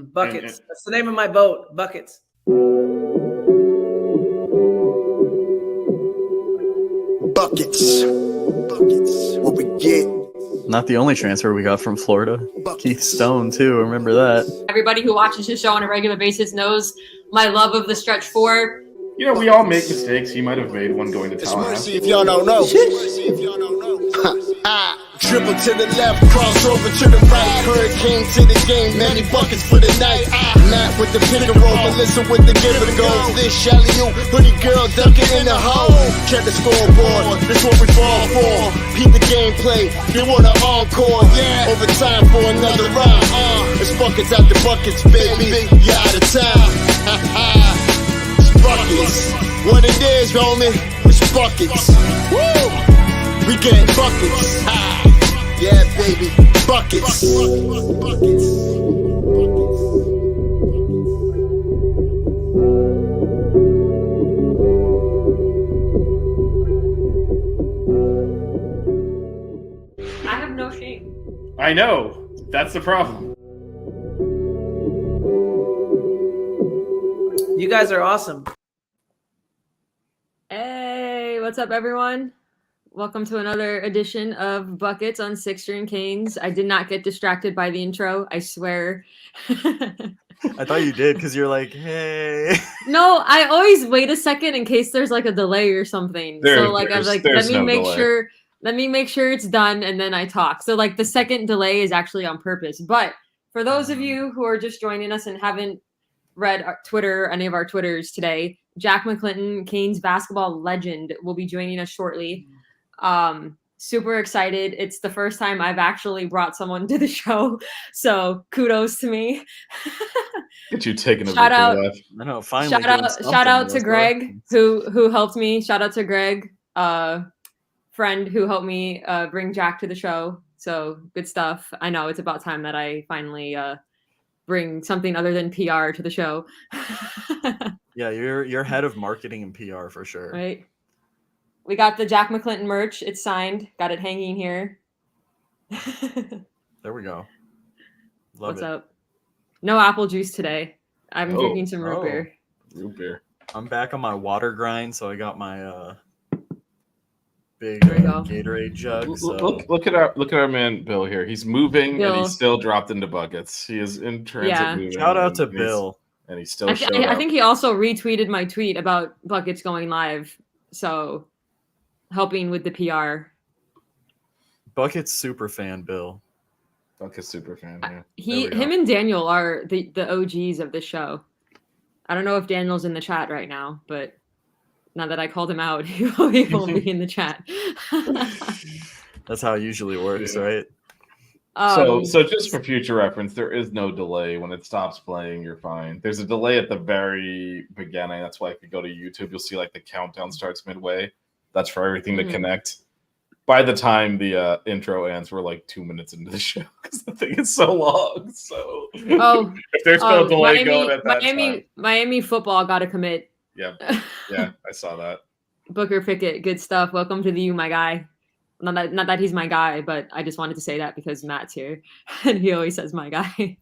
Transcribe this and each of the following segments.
Buckets. That's the name of my boat. Buckets. Buckets. What we get. Not the only transfer we got from Florida. Keith Stone, too. Remember that. Everybody who watches his show on a regular basis knows my love of the stretch four. You know, we all make mistakes. He might have made one going to Tallahassee. See if y'all don't know. Dribble to the left, cross over to the right. Hurricane to the game, many buckets for the night. Matt with the pick and roll, Melissa with the give and go. This Shelly, you hoodie girl dunking in the hole. Check the scoreboard, this what we fall for. Peep the gameplay, you want an encore. Yeah, overtime for another round. It's buckets out the buckets, baby. You're out of time. It's buckets. What it is, homie, it's buckets. Woo! We get buckets. Yeah, baby, buckets. I have no shame. I know. That's the problem. You guys are awesome. Hey, what's up, everyone? Welcome to another edition of Buckets on Six String Canes. I did not get distracted by the intro, I swear. I thought you did because you're like, hey. No, I always wait a second in case there's like a delay or something. So like I'm like, let me make sure it's done and then I talk. So like the second delay is actually on purpose. But for those of you who are just joining us and haven't read our Twitter, any of our Twitters today, Jack McClinton, Canes basketball legend, will be joining us shortly. Super excited. It's the first time I've actually brought someone to the show, so kudos to me. Get you taking a shout out. I know, finally. Shout out to Greg who helped me. Shout out to Greg, friend who helped me bring Jack to the show. So good stuff. I know it's about time that I finally bring something other than PR to the show. Yeah, you're head of marketing and PR for sure. Right. We got the Jack McClinton merch. It's signed. Got it hanging here. There we go. What's up? No apple juice today. I'm drinking some root beer. Root beer. I'm back on my water grind, so I got my big Gatorade jug. So. Look at our man Bill here. He's moving and he's still dropped into buckets. He is in transit moving. Shout out to Bill. And he's still I think he also retweeted my tweet about buckets going live. So helping with the PR. Bucket's super fan, Bill. Bucket's super fan, yeah. Him and Daniel are the OGs of the show. I don't know if Daniel's in the chat right now, but now that I called him out, he will be in the chat. That's how it usually works, right? So just for future reference, there is no delay. When it stops playing, you're fine. There's a delay at the very beginning. That's why if you go to YouTube, you'll see like the countdown starts midway. That's for everything to connect. By the time the intro ends, we're like 2 minutes into the show because the thing is so long. So if there's no delay going at that time. Miami football got to commit. Yeah, I saw that. Booker Pickett, good stuff. Welcome to the You, my guy. Not that he's my guy, but I just wanted to say that because Matt's here, and he always says my guy.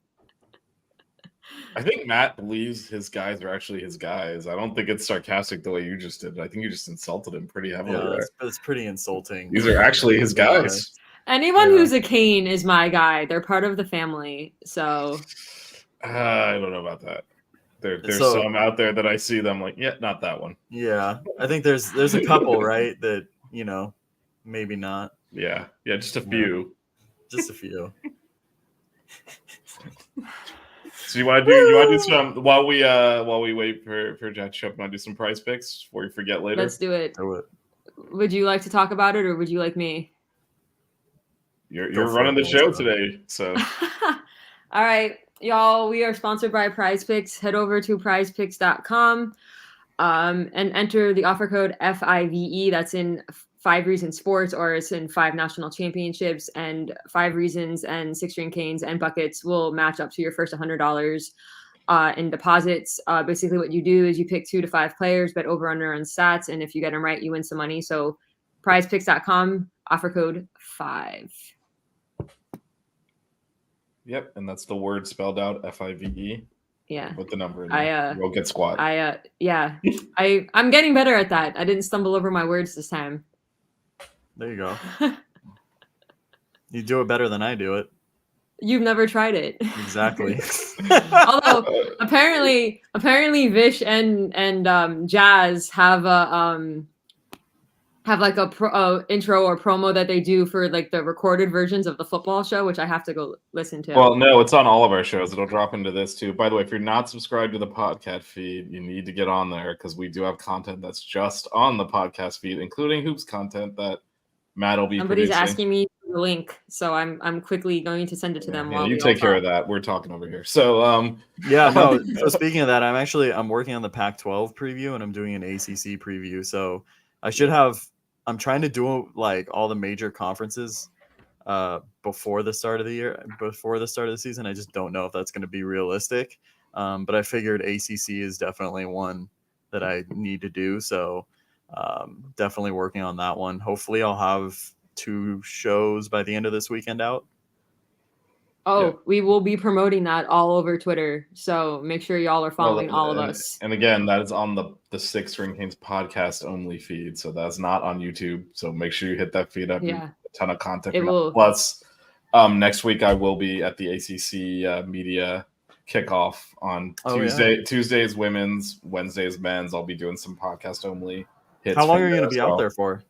I think Matt believes his guys are actually his guys. I don't think it's sarcastic the way you just did. I think you just insulted him pretty heavily. Yeah, that's pretty insulting. These are actually his guys. Anyone who's a Cane is my guy. They're part of the family. So I don't know about that. There's some out there that I see them like, yeah, not that one. Yeah, I think there's a couple, right? That maybe not. Yeah, just a few. Just a few. So you want to do some while we wait for Jack to show up? Want to do some prize picks before you forget later? Let's do it. Would you like to talk about it, or would you like me? You're running the show today, so. All right, y'all. We are sponsored by Prize Picks. Head over to prizepicks.com and enter the offer code FIVE. That's in 5 Reasons Sports, or it's in 5 national championships, and 5 Reasons and Six String Canes and Buckets will match up to your first $100 in deposits. Basically what you do is you pick 2 to 5 players, bet over under on stats, and if you get them right, you win some money. So prizepicks.com, offer code 5. Yep, and that's the word spelled out FIVE. Yeah. With the number in there. You'll get squat. Yeah. I'm getting better at that. I didn't stumble over my words this time. There you go. You do it better than I do it. You've never tried it. Exactly. Although apparently Vish and Jazz have a intro or promo that they do for like the recorded versions of the football show, which I have to go listen to. Well, no, it's on all of our shows. It'll drop into this too. By the way, if you're not subscribed to the podcast feed, you need to get on there because we do have content that's just on the podcast feed, including hoops content that Matt will be Somebody's producing. asking me for the link, so I'm quickly going to send it to them. Yeah, you take care of that. We're talking over here. So yeah, no. So speaking of that, I'm working on the Pac-12 preview and I'm doing an ACC preview. So I should have. I'm trying to do like all the major conferences before the start of the year, before the start of the season. I just don't know if that's going to be realistic. But I figured ACC is definitely one that I need to do. So definitely working on that one. Hopefully I'll have 2 shows by the end of this weekend out. Oh, yeah. We will be promoting that all over Twitter. So make sure y'all are following all of us. And again, that is on the Six String Kings podcast only feed. So that's not on YouTube. So make sure you hit that feed up. Yeah. A ton of content. It will. Plus, next week I will be at the ACC media kickoff on Tuesday. Yeah. Tuesdays women's, Wednesdays men's. I'll be doing some podcast only hits. How long are you going to be out there for?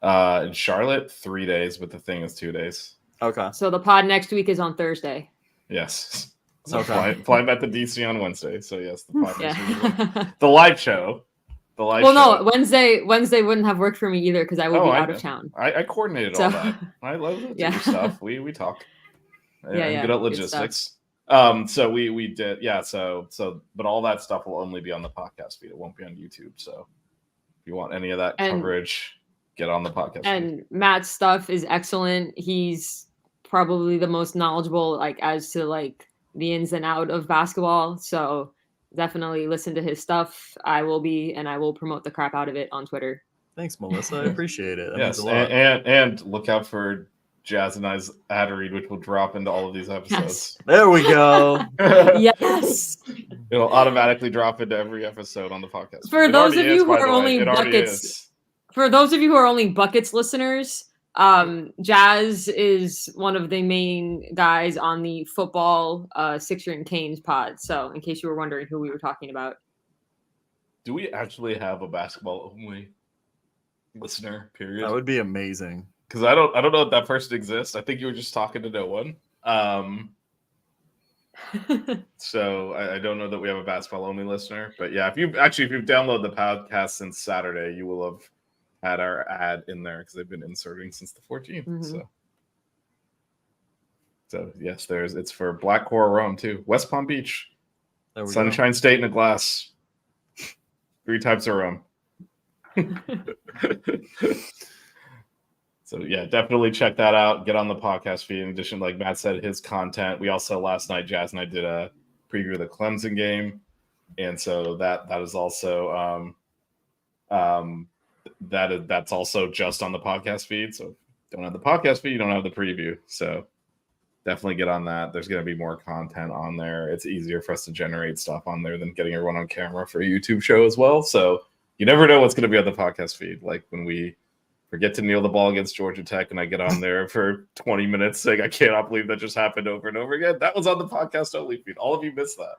In Charlotte, 3 days, but the thing is 2 days. Okay. So the pod next week is on Thursday. Yes. So fly back to DC on Wednesday. So yes, the pod next week. The live show. No, Wednesday wouldn't have worked for me either because I would be out of town. I coordinated all that. I love the stuff. We talk. Yeah, good at logistics. So we did, so but all that stuff will only be on the podcast feed. It won't be on YouTube. So if you want any of that coverage, get on the podcast feed. And Matt's stuff is excellent. He's probably the most knowledgeable as to the ins and out of basketball. So definitely listen to his stuff. I will promote the crap out of it on Twitter. Thanks, Melissa. I apprate it. That yes, and look out for Jazz and I's ad read, which will drop into all of these episodes. Yes. There we go. Yes. It'll automatically drop into every episode on the podcast. For those of you who are only Buckets, for those of you who are only Buckets listeners, Jazz is one of the main guys on the football Sixer and Canes pod. So in case you were wondering who we were talking about. Do we actually have a basketball only listener, period? That would be amazing. Because I don't know if that person exists. I think you were just talking to no one. So I don't know that we have a basketball only listener. But yeah, if you've downloaded the podcast since Saturday, you will have had our ad in there because they've been inserting since the 14th. Mm-hmm. So yes, it's for Black Coral rum too. West Palm Beach, Sunshine State in a glass. 3 types of rum. So yeah, definitely check that out. Get on the podcast feed. In addition, like Matt said, his content. We also last night, Jazz and I did a preview of the Clemson game, and so that is also that's also just on the podcast feed. So if you don't have the podcast feed, you don't have the preview. So definitely get on that. There's going to be more content on there. It's easier for us to generate stuff on there than getting everyone on camera for a YouTube show as well. So you never know what's going to be on the podcast feed. Like when we forget to kneel the ball against Georgia Tech and I get on there for 20 minutes saying, I cannot believe that just happened over and over again. That was on the podcast only feed. All of you missed that.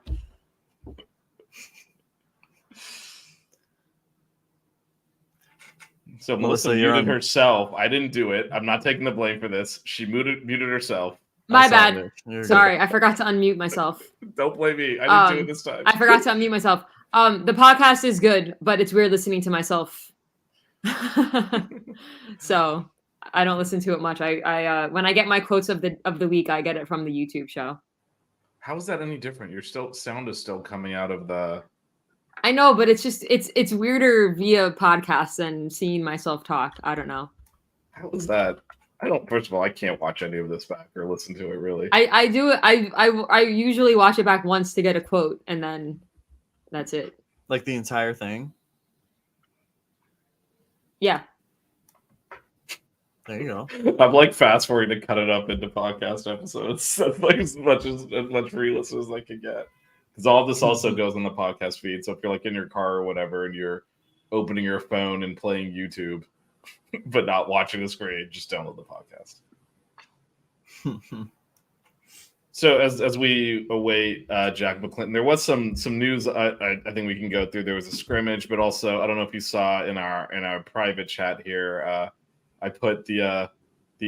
So Melissa muted herself. I didn't do it. I'm not taking the blame for this. She muted herself. My bad. Sorry, I forgot to unmute myself. Don't blame me. I didn't do it this time. I forgot to unmute myself. The podcast is good, but it's weird listening to myself. So I don't listen to it much. I when I get my quotes of the week, I get it from the YouTube show. How is that any different? Your sound is still coming out of the. I know, but it's just it's weirder via podcasts than seeing myself talk. I don't know. How is that? First of all, I can't watch any of this back or listen to it really. I do it. I usually watch it back once to get a quote, and then that's it. Like the entire thing? Yeah. There you go. I'm like fast forwarding to cut it up into podcast episodes. That's like as much free listen as I can get. Because all of this also goes on the podcast feed. So if you're like in your car or whatever and you're opening your phone and playing YouTube, but not watching the screen, just download the podcast. So as we await Jack McClinton, there was some news I think we can go through. There was a scrimmage, but also I don't know if you saw in our private chat here. I put the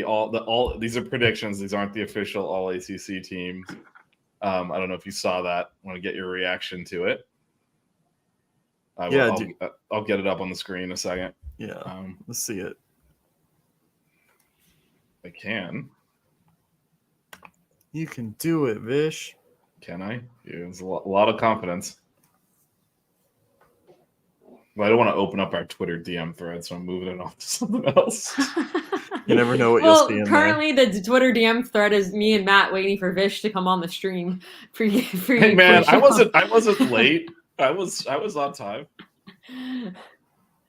all these are predictions. These aren't the official all ACC teams. I don't know if you saw that. I want to get your reaction to it. I'll get it up on the screen in a second. Yeah, let's see it. I can. You can do it, Vish. Can I? Yeah, it's a lot of confidence. Well, I don't want to open up our Twitter DM thread, so I'm moving it off to something else. You never know what you'll see in currently there. The Twitter DM thread is me and Matt waiting for Vish to come on the stream. Hey man, I wasn't late. I was on time.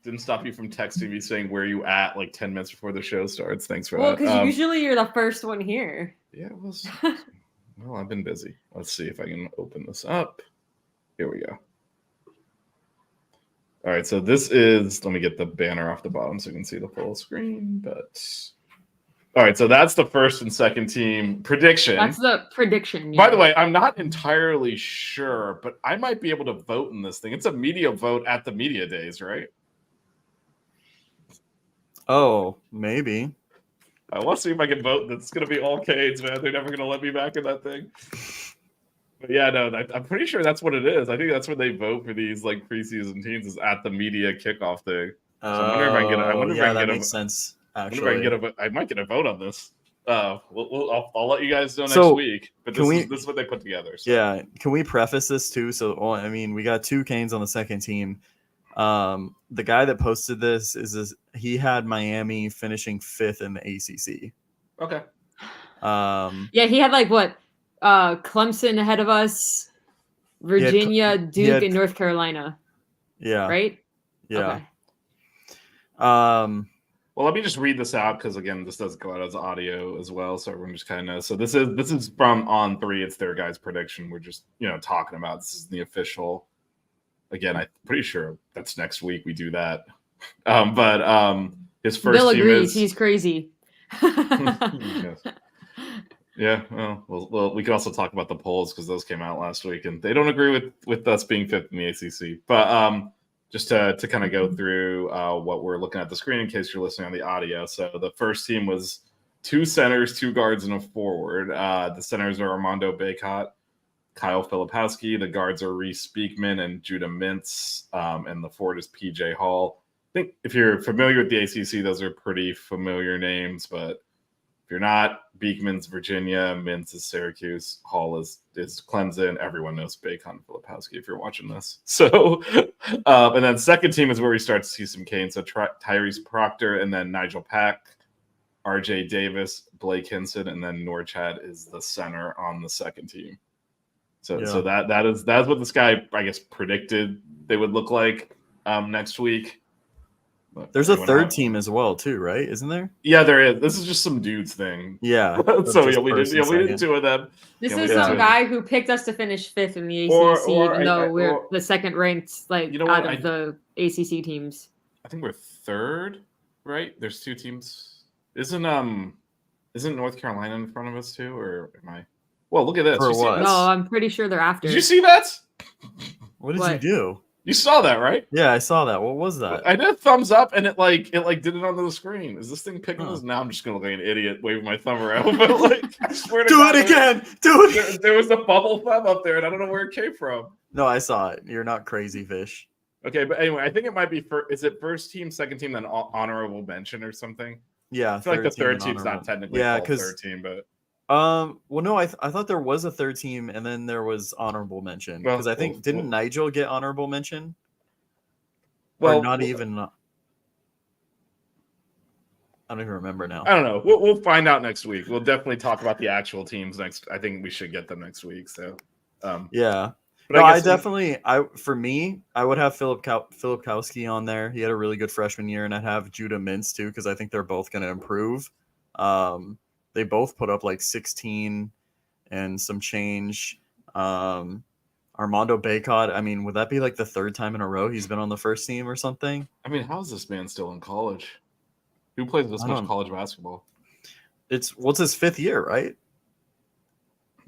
Didn't stop you from texting me saying where you at like 10 minutes before the show starts. Thanks for that. Well, because usually you're the first one here. Yeah, it was. Well, I've been busy. Let's see if I can open this up. Here we go. All right, so this is. Let me get the banner off the bottom so you can see the full screen. But all right, so that's the first and second team prediction. That's the prediction. Yeah. By the way, I'm not entirely sure, but I might be able to vote in this thing. It's a media vote at the media days, right? Oh, maybe. I want to see if I can vote. That's going to be all Canes, man. They're never going to let me back in that thing. But yeah, no, I'm pretty sure that's what it is. I think that's when they vote for these like preseason teams is at the media kickoff thing. So I wonder if I can get. I wonder if I can that get makes sense. Actually, I might get a vote on this. I'll let you guys know next week. But this is what they put together. So. Yeah, can we preface this too? So, I mean, we got 2 Canes on the second team. The guy that posted this he had Miami finishing 5th in the ACC. Okay. Yeah, he had like what? Clemson ahead of us, Virginia, Duke, and North Carolina. Yeah. Right? Yeah. Okay. Well, let me just read this out because again, this does go out as audio as well, so everyone just kind of knows. So this is from On3. It's their guys' prediction. We're just talking about this is the official. Again, I'm pretty sure that's next week we do that. But his first Bill team agrees. is He's crazy. Yes. Yeah. Well, we could also talk about the polls because those came out last week, and they don't agree with us being 5th in the ACC. But just to kind of go through what we're looking at the screen in case you're listening on the audio. So the first team was 2 centers, 2 guards, and a forward. The centers are Armando Bacot, Kyle Filipowski. The guards are Reese Beekman and Judah Mintz. And the forward is PJ Hall. I think if you're familiar with the ACC, those are pretty familiar names. But if you're not, Beekman's Virginia, Mintz is Syracuse, Hall is Clemson. Everyone knows Bacon and Filipowski if you're watching this. So, and then second team is where we start to see some Canes. So Tyrese Proctor and then Nigel Pack, RJ Davis, Blake Hinson, and then Norchad is the center on the second team. So that's what this guy, I guess, predicted they would look like next week. But there's a third team as well, too, right? Isn't there? Yeah, there is. This is just some dudes thing. Yeah. So we did 2 of them. This is some guy who picked us to finish 5th in the ACC, even though we're the second ranked, out of the ACC teams. I think we're 3rd, right? There's 2 teams. Isn't North Carolina in front of us too, or am I? Well, look at this. For what? No, I'm pretty sure they're after. Did you see that? What did you do? You saw that, right? Yeah, I saw that. What was that? I did a thumbs up, and it did it onto the screen. Is this thing picking this? Now I'm just gonna look like an idiot waving my thumb around. But I swear to God, it again. Do it. There was a bubble thumb up there, and I don't know where it came from. No, I saw it. You're not crazy, Fish. Okay, but anyway, I think it might be is it first team, second team, then honorable mention or something? Yeah, I feel like the third team's not technically called third team, but well, no, I thought there was a third team, and then there was honorable mention because I think didn't Nigel get honorable mention? Well, or not even. I don't even remember now. I don't know. We'll find out next week. We'll definitely talk about the actual teams next. I think we should get them next week. So, yeah. But no, I I guess definitely, for me, I would have Filipkowski on there. He had a really good freshman year, and I'd have Judah Mintz too, because I think they're both going to improve. They both put up like 16 and some change. Armando Bacot, I mean, would that be like the third time in a row he's been on the first team or something? I mean, how is this man still in college? Who plays this much college basketball? What's his fifth year, right?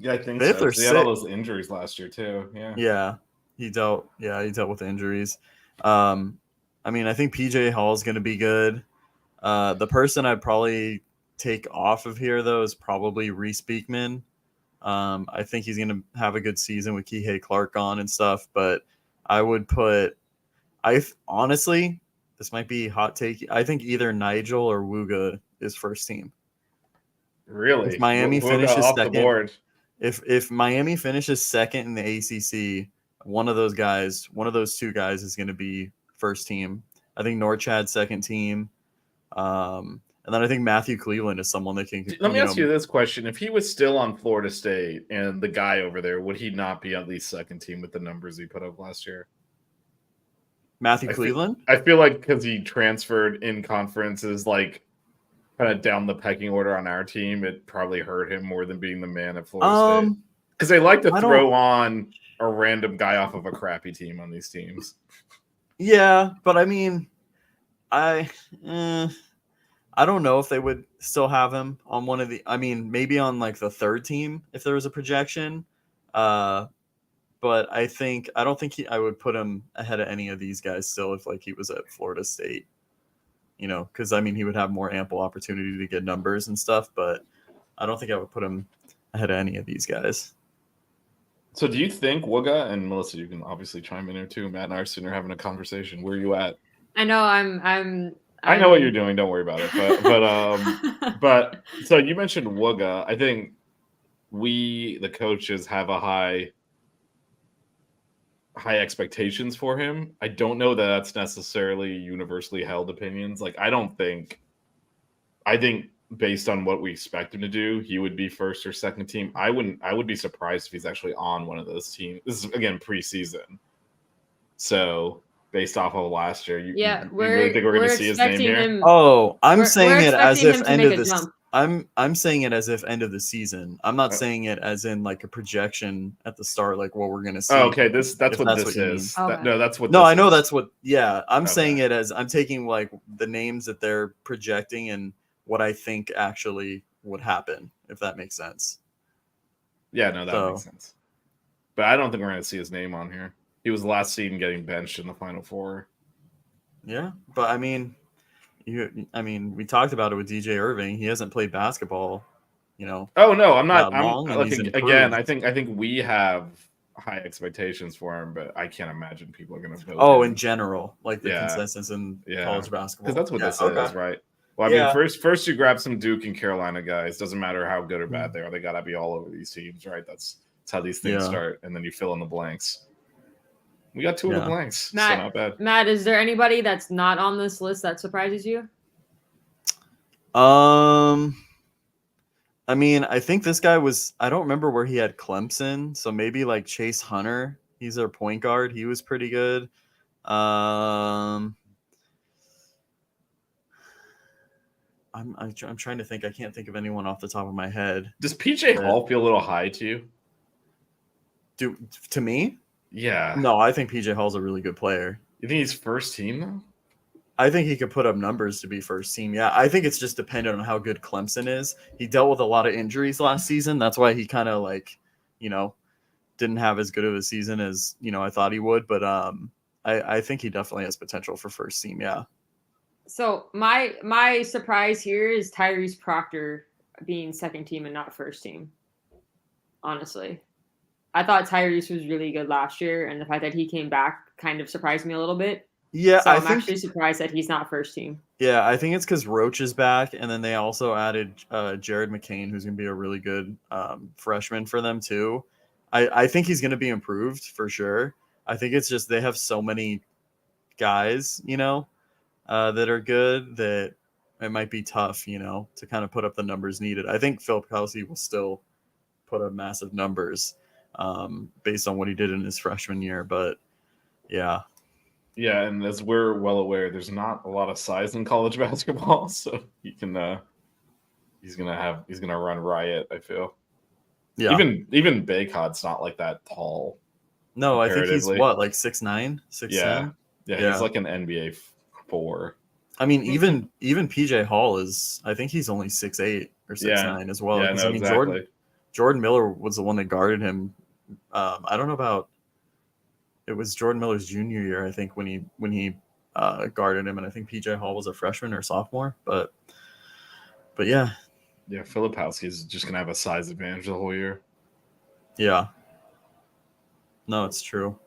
Yeah, I think Fifth so. or He had all sixth? those injuries last year too. Yeah. Yeah, he dealt with injuries. I mean, I think PJ Hall is going to be good. The person I'd probably take off of here though is probably Reese Beekman. I think he's going to have a good season with Kihei Clark on and stuff, but I would put honestly, this might be hot take. I think either Nigel or Wooga is first team. Really? If Miami We'll finishes off second, the board. If Miami finishes second in the ACC, one of those two guys is going to be first team. I think Norchad second team, and then I think Matthew Cleveland is someone that can. Let me ask you this question: if he was still on Florida State and the guy over there, would he not be at least second team with the numbers he put up last year? Matthew Cleveland? I feel like because he transferred in conferences, like kind of down the pecking order on our team, it probably hurt him more than being the man at Florida State. Because they like to throw on a random guy off of a crappy team on these teams. Yeah, but I mean, I don't know if they would still have him on one of the. I mean, maybe on like the third team if there was a projection. But I don't think I would put him ahead of any of these guys still if like he was at Florida State. You know, because I mean he would have more ample opportunity to get numbers and stuff, but I don't think I would put him ahead of any of these guys. So do you think Wooga and Melissa, you can obviously chime in here too. Matt and I are sitting here having a conversation. Where are you at? I know I know what you're doing. Don't worry about it. But so you mentioned Wooga. I think we, the coaches, have a high expectations for him. I don't know that that's necessarily universally held opinions. Like, I think based on what we expect him to do, he would be first or second team. I would be surprised if he's actually on one of those teams. This is again preseason. So based off of last year, you really think we're going to see his name here? I'm saying it as if end of the I'm saying it as if end of the season. I'm not saying it as in like a projection at the start, like what we're gonna see. Oh, okay, that's what this is. Okay. That's what. No, this I know is. that's what. Yeah, I'm saying it as I'm taking like the names that they're projecting and what I think actually would happen, if that makes sense. Yeah, no, that makes sense. But I don't think we're gonna see his name on here. He was last seen getting benched in the Final Four. Yeah, but I mean. We talked about it with DJ Irving. He hasn't played basketball, you know. Oh no, I'm not. Again, I think we have high expectations for him, but I can't imagine people are going to vote. Oh, in general, like the consensus in college basketball, because that's what this is, right? Well, I mean, first you grab some Duke and Carolina guys. Doesn't matter how good or bad they are; they got to be all over these teams, right? That's how these things start, and then you fill in the blanks. We got two of the blanks, so not bad. Matt, is there anybody that's not on this list that surprises you? I mean, I think this guy I don't remember where he had Clemson, so maybe like Chase Hunter. He's their point guard. He was pretty good. I'm trying to think. I can't think of anyone off the top of my head. Does PJ Hall feel a little high to you? To me? Yeah. No, I think PJ Hall's a really good player. You think he's first team though? I think he could put up numbers to be first team. Yeah, I think it's just dependent on how good Clemson is. He dealt with a lot of injuries last season. That's why he kind of like, didn't have as good of a season as, I thought he would. But I think he definitely has potential for first team. Yeah. So my surprise here is Tyrese Proctor being second team and not first team. Honestly. I thought Tyrese was really good last year, and the fact that he came back kind of surprised me a little bit. Yeah, so I'm actually surprised that he's not first team. Yeah, I think it's because Roach is back, and then they also added Jared McCain, who's going to be a really good freshman for them too. I think he's going to be improved for sure. I think it's just they have so many guys, that are good that it might be tough, to kind of put up the numbers needed. I think Philip Kelsey will still put up massive numbers. based on what he did in his freshman year. But yeah. Yeah, and as we're well aware, there's not a lot of size in college basketball, so he can he's gonna run riot, I feel. Yeah. Even Baycot's not like that tall. No, I think he's what, like 6'9", 6'10"? Yeah, he's like an NBA 4. I mean, even PJ Hall is, I think he's only 6'8" or 6'9" as well. Yeah, no, I mean, exactly. Jordan Miller was the one that guarded him. I don't know about. It was Jordan Miller's junior year, I think, when he guarded him, and I think PJ Hall was a freshman or sophomore. But yeah. Yeah, Filipowski's just gonna have a size advantage the whole year. Yeah. No, it's true.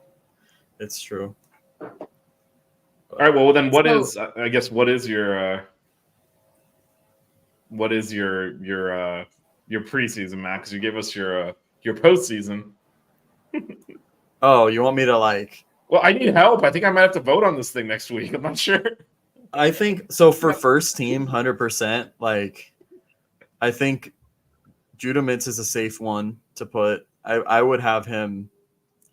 It's true. All right. Well, then, what is your preseason, Matt? Because you gave us your postseason. Oh, you want me to like? Well, I need help. I think I might have to vote on this thing next week. I'm not sure. I think so for first team, 100%. Like, I think Judah Mintz is a safe one to put. I would have him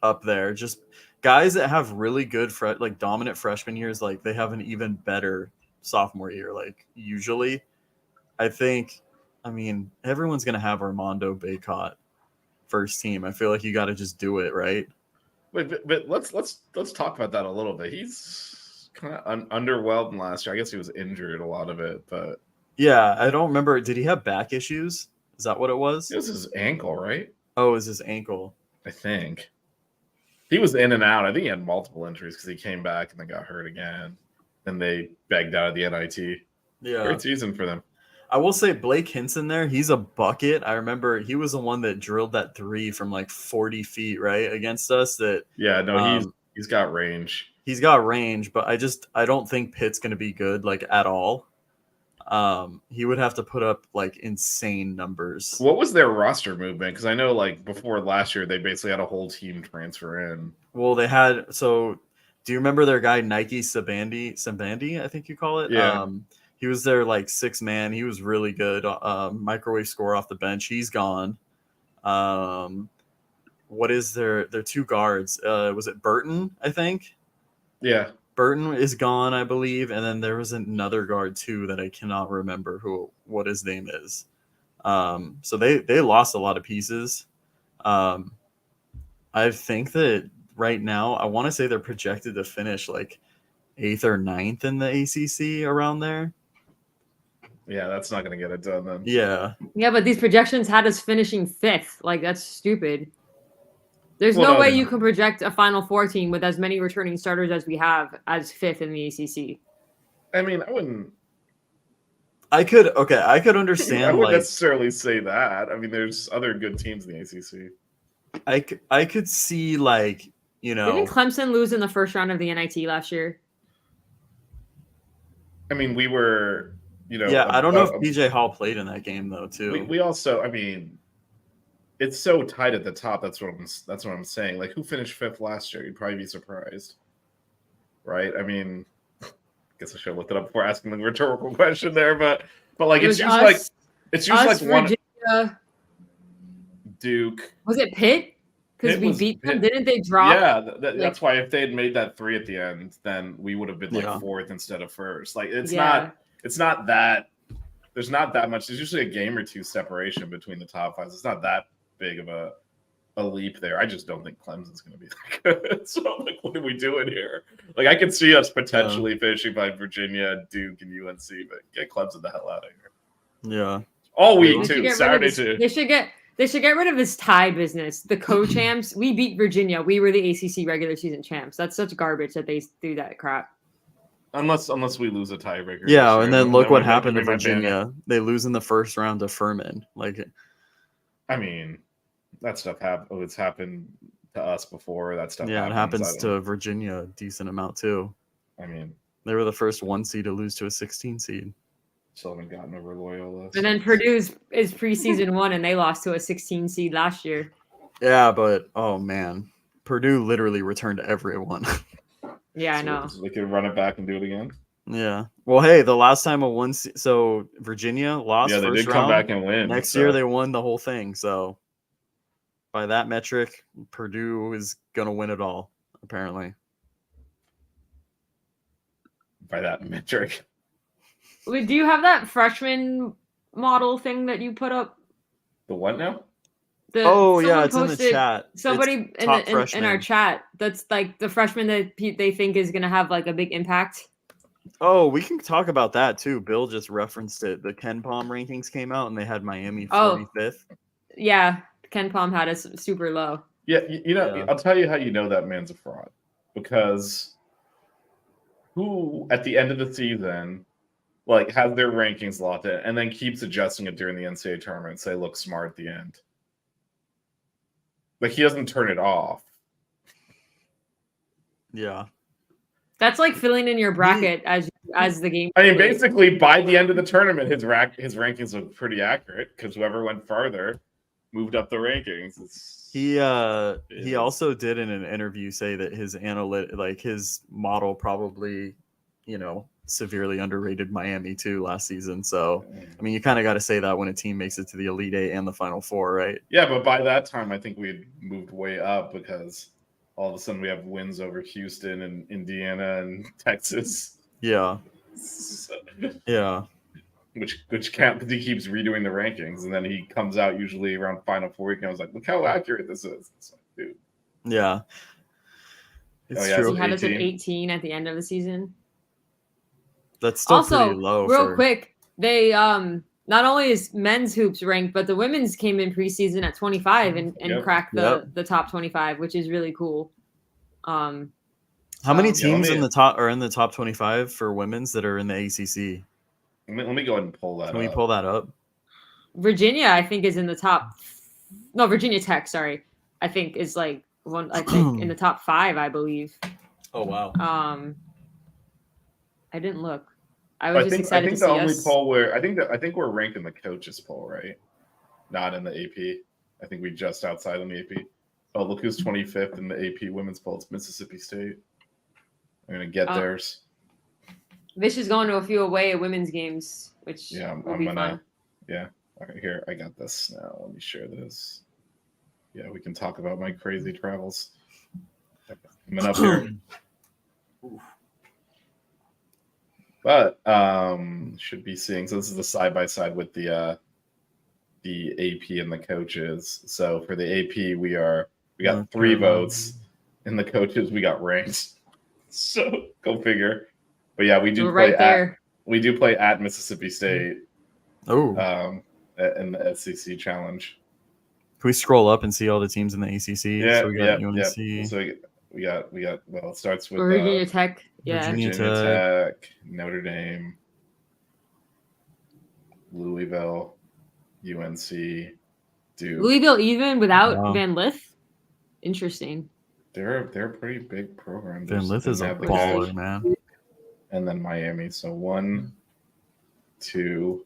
up there. Just guys that have really good like dominant freshman years, like they have an even better sophomore year. Like usually, I mean, everyone's gonna have Armando Baycott first team. I feel like you got to just do it, right? Wait, but let's talk about that a little bit. He's kind of underwhelmed last year. I guess he was injured a lot of it, but yeah, I don't remember. Did he have back issues? Is that what it was? It was his ankle, right? Oh, it was his ankle. I think he was in and out. I think he had multiple injuries because he came back and then got hurt again, and they begged out of the NIT. Yeah, great season for them. I will say Blake Hinson there, he's a bucket. I remember he was the one that drilled that 3 from like 40 feet, right, against us. He's got range. He's got range, but I don't think Pitt's going to be good, like, at all. He would have to put up like insane numbers. What was their roster movement? Because I know like before last year, they basically had a whole team transfer in. Well, do you remember their guy, Nike Sabandi, I think you call it? Yeah. He was their like 6th man. He was really good. Microwave score off the bench. He's gone. What is their 2 guards? Was it Burton, I think? Yeah. Burton is gone, I believe. And then there was another guard too that I cannot remember what his name is. So they lost a lot of pieces. I think that right now, I want to say they're projected to finish like 8th or 9th in the ACC, around there. Yeah, that's not going to get it done then. Yeah. Yeah, but these projections had us finishing 5th. Like, that's stupid. There's no way you can project a Final Four team with as many returning starters as we have as 5th in the ACC. I mean, I wouldn't. I could understand. I wouldn't necessarily say that. I mean, there's other good teams in the ACC. I could see, like, you know. Didn't Clemson lose in the first round of the NIT last year? I mean, we were, Yeah, I don't know if PJ Hall played in that game though, too. We also, I mean, it's so tight at the top. That's what I'm saying. Like, who finished 5th last year? You'd probably be surprised, right? I mean, I guess I should have looked it up before asking the rhetorical question there, but like it's usually like one. Virginia, Duke. Was it Pitt? Because we beat them. Didn't they drop? Yeah, that's why if they had made that 3 at the end, then we would have been like 4th instead of 1st. Like it's not that. There's not that much. There's usually a game or 2 separation between the top 5. It's not that big of a leap there. I just don't think Clemson's going to be that good. So, like, what are we doing here? Like, I can see us potentially finishing by Virginia, Duke, and UNC, but get Clemson the hell out of here. Yeah. All week, too. Saturday, too. They should get rid of this tie business. The co-champs, we beat Virginia. We were the ACC regular season champs. That's such garbage that they do that crap. Unless we lose a tiebreaker. Yeah, and then look what happened to Virginia. They lose in the first round to Furman. Like, I mean, that stuff it's happened to us before. That stuff. Yeah, it happens to Virginia a decent amount too. I mean, they were the first 1 seed to lose to a 16 seed. Still haven't gotten over Loyola. And then Purdue is preseason 1, and they lost to a 16 seed last year. Yeah, but oh man, Purdue literally returned everyone. Yeah, I know. So they could run it back and do it again. Yeah. Well, hey, the last time so Virginia lost. Yeah, they did come back and win. Next year they won the whole thing. So by that metric, Purdue is gonna win it all. Apparently, by that metric. Wait, do you have that freshman model thing that you put up? The what now? Yeah, it's in the chat. Somebody in our chat that's like the freshman that they think is gonna have like a big impact. Oh, we can talk about that too. Bill just referenced it. The Ken Palm rankings came out and they had Miami 45th. Yeah, Ken Palm had us super low. Yeah, I'll tell you how you know that man's a fraud. Because who at the end of the season like has their rankings locked in and then keeps adjusting it during the NCAA tournament, say look smart at the end. Like he doesn't turn it off. Yeah. That's like filling in your bracket as the game. I mean, basically by the end of the tournament, his rankings look pretty accurate because whoever went farther moved up the rankings. He also did in an interview say that his his model probably, severely underrated Miami too last season. So, I mean, you kind of got to say that when a team makes it to the Elite Eight and the Final Four, right? Yeah, but by that time, I think we had moved way up because all of a sudden we have wins over Houston and Indiana and Texas. Yeah. Yeah. Which can't because he keeps redoing the rankings, and then he comes out usually around Final Four week, and I was like, look how accurate this is. It's like, dude. Yeah. It's true. He had us at 18 at the end of the season. That's still also pretty low. Real quick, they not only is men's hoops ranked, but the women's came in preseason at 25 and cracked the top 25, which is really cool. How many teams in the top 25 for women's that are in the ACC? Let me go ahead and pull that. Can we pull that up? Virginia, I think, is in the top. No, Virginia Tech. Sorry, I think is like one. I think in the top 5, I believe. Oh wow. I didn't look. I was just excited to see us. I think the only poll where I think we're ranked in the coaches poll, right? Not in the AP. I think we just outside in the AP. Oh, look who's 25th in the AP women's poll. It's Mississippi State. I'm gonna get theirs. Vish is going to a few away women's games, which will be fun. Yeah. All right, here, I got this now. Let me share this. Yeah, we can talk about my crazy travels. Coming up here. But should be seeing. So this is the side by side with the AP and the coaches. So for the AP, we got 3 votes. In the coaches, we got ranked. So go figure. But yeah, we do play at Mississippi State. Oh. In the SEC Challenge. Can we scroll up and see all the teams in the ACC? Yeah, so we got UNC. So we got. Well, it starts with Virginia Tech. Yeah. Virginia Tech, Notre Dame, Louisville, UNC, Duke. Louisville even without Van Lith. Interesting. They're a pretty big program. Van Lith is a baller, man. And then Miami. So 1, 2,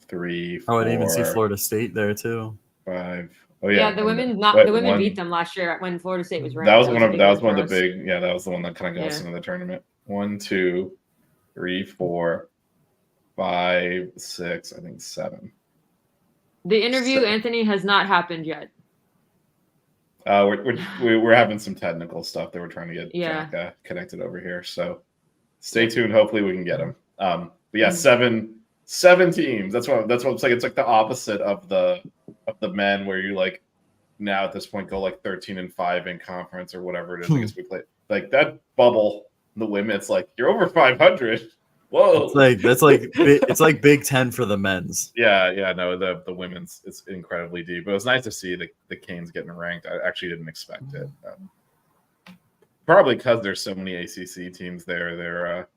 3, 4. Oh, I didn't even see Florida State there too. 5. Oh yeah. The women beat them last year when Florida State was ranked. That was one of the big. Yeah, that was the one that kind of got us into the tournament. 1, 2, 3, 4, 5, 6. I think 7. The interview, Anthony, has not happened yet. We're having some technical stuff that we're trying to get Jack, connected over here. So stay tuned. Hopefully we can get him. But yeah, 7 teams. That's what I'm saying. It's like the opposite of the men, where you like now at this point go like 13-5 in conference or whatever it is. I guess we play like that bubble. The women, it's like you're over 500. Whoa, it's like Big Ten for the men's. Yeah. No, the women's it's incredibly deep. But it was nice to see the Canes getting ranked. I actually didn't expect it. Probably because there's so many ACC teams there. They're,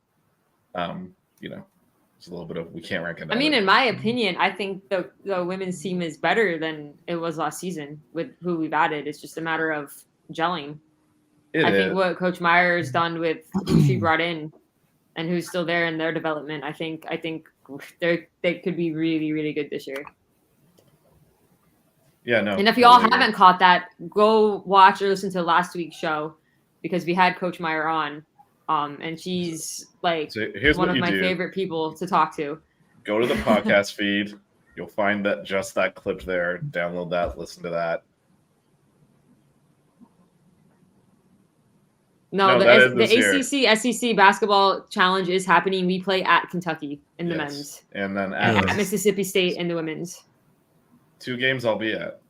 there's a little bit of we can't rank it. I mean, in my opinion, I think the women's team is better than it was last season with who we've added. It's just a matter of gelling. I think what Coach Meyer has done with who she brought in and who's still there in their development, I think they could be really, really good this year. Yeah, no. And if y'all haven't caught that, go watch or listen to last week's show because we had Coach Meyer on. And she's like one of my favorite people to talk to. Go to the podcast feed. You'll find that clip there. Download that, listen to that. No, the ACC SEC basketball challenge is happening. We play at Kentucky in the men's, and then at Mississippi State in the women's. 2 games I'll be at.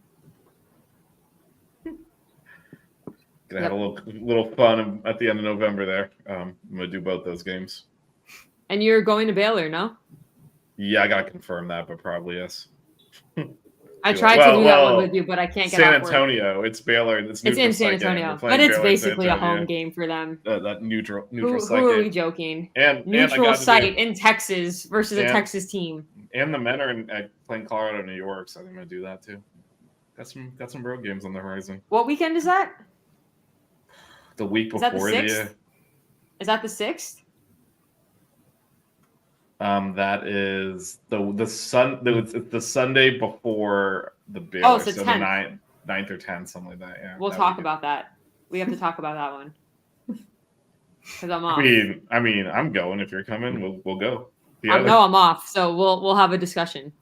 Gonna have a little fun at the end of November there. I'm gonna do both those games. And you're going to Baylor, no? Yeah, I gotta confirm that, but probably yes. I tried to do that one with you, but I can't get San Antonio. It's Baylor. It's in San Antonio, but it's basically a home game for them. That neutral who site are game. we joking? And neutral site in Texas versus a Texas team. And the men are playing Colorado, New York, so I think I'm gonna do that too. Got some road games on the horizon. What weekend is that? The week before Is that the 6th? That is the Sunday before the Baylor. Oh, so the 9th or 10th, something like that. Yeah. We'll talk about that. We have to talk about that one. Because I'm off. I mean, I'm going. If you're coming, we'll go. No, I'm off. So we'll have a discussion.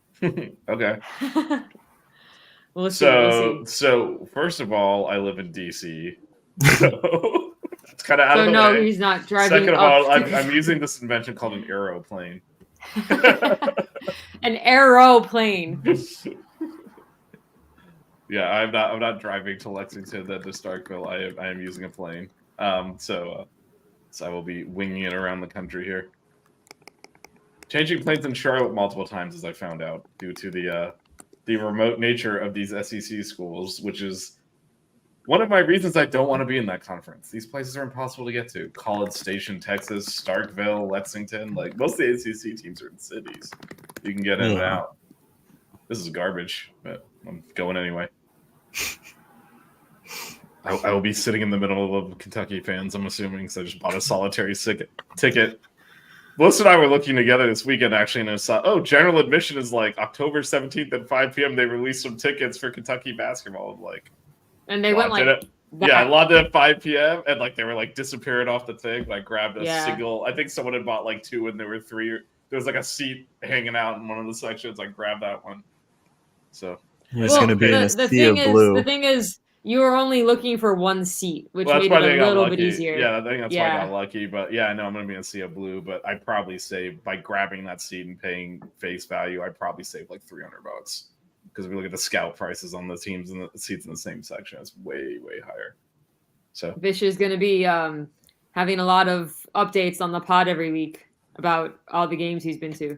Okay. We'll see. So first of all, I live in DC. So it's kind of out of the way. So no, he's not driving. Second of all, I'm using this invention called an aeroplane. An aeroplane. Yeah, I'm not driving to Lexington then to Starkville. I am using a plane. So I will be winging it around the country here. Changing planes in Charlotte multiple times, as I found out, due to the remote nature of these SEC schools, which is one of my reasons I don't want to be in that conference. These places are impossible to get to. College Station, Texas, Starkville, Lexington. Like, most of the ACC teams are in cities. You can get in and out. This is garbage, but I'm going anyway. I will be sitting in the middle of Kentucky fans, I'm assuming, because I just bought a solitary ticket. Melissa and I were looking together this weekend, actually, and I saw, general admission is like October 17th at 5 p.m. They released some tickets for Kentucky basketball. And they went like I logged it at 5 p.m. and they were disappearing off the thing. I grabbed a single. I think someone had bought 2 and there were 3. There was a seat hanging out in one of the sections. I grabbed that one. So it's going to be in a sea of blue. The thing is, you were only looking for one seat, which made it a little bit easier. Yeah, I think that's why I got lucky. But yeah, I know I'm going to be in a sea of blue. But I probably saved by grabbing that seat and paying face value. I probably saved $300. Because if we look at the scout prices on the teams and the seats in the same section, it's way, way higher. So Bish is going to be having a lot of updates on the pod every week about all the games he's been to.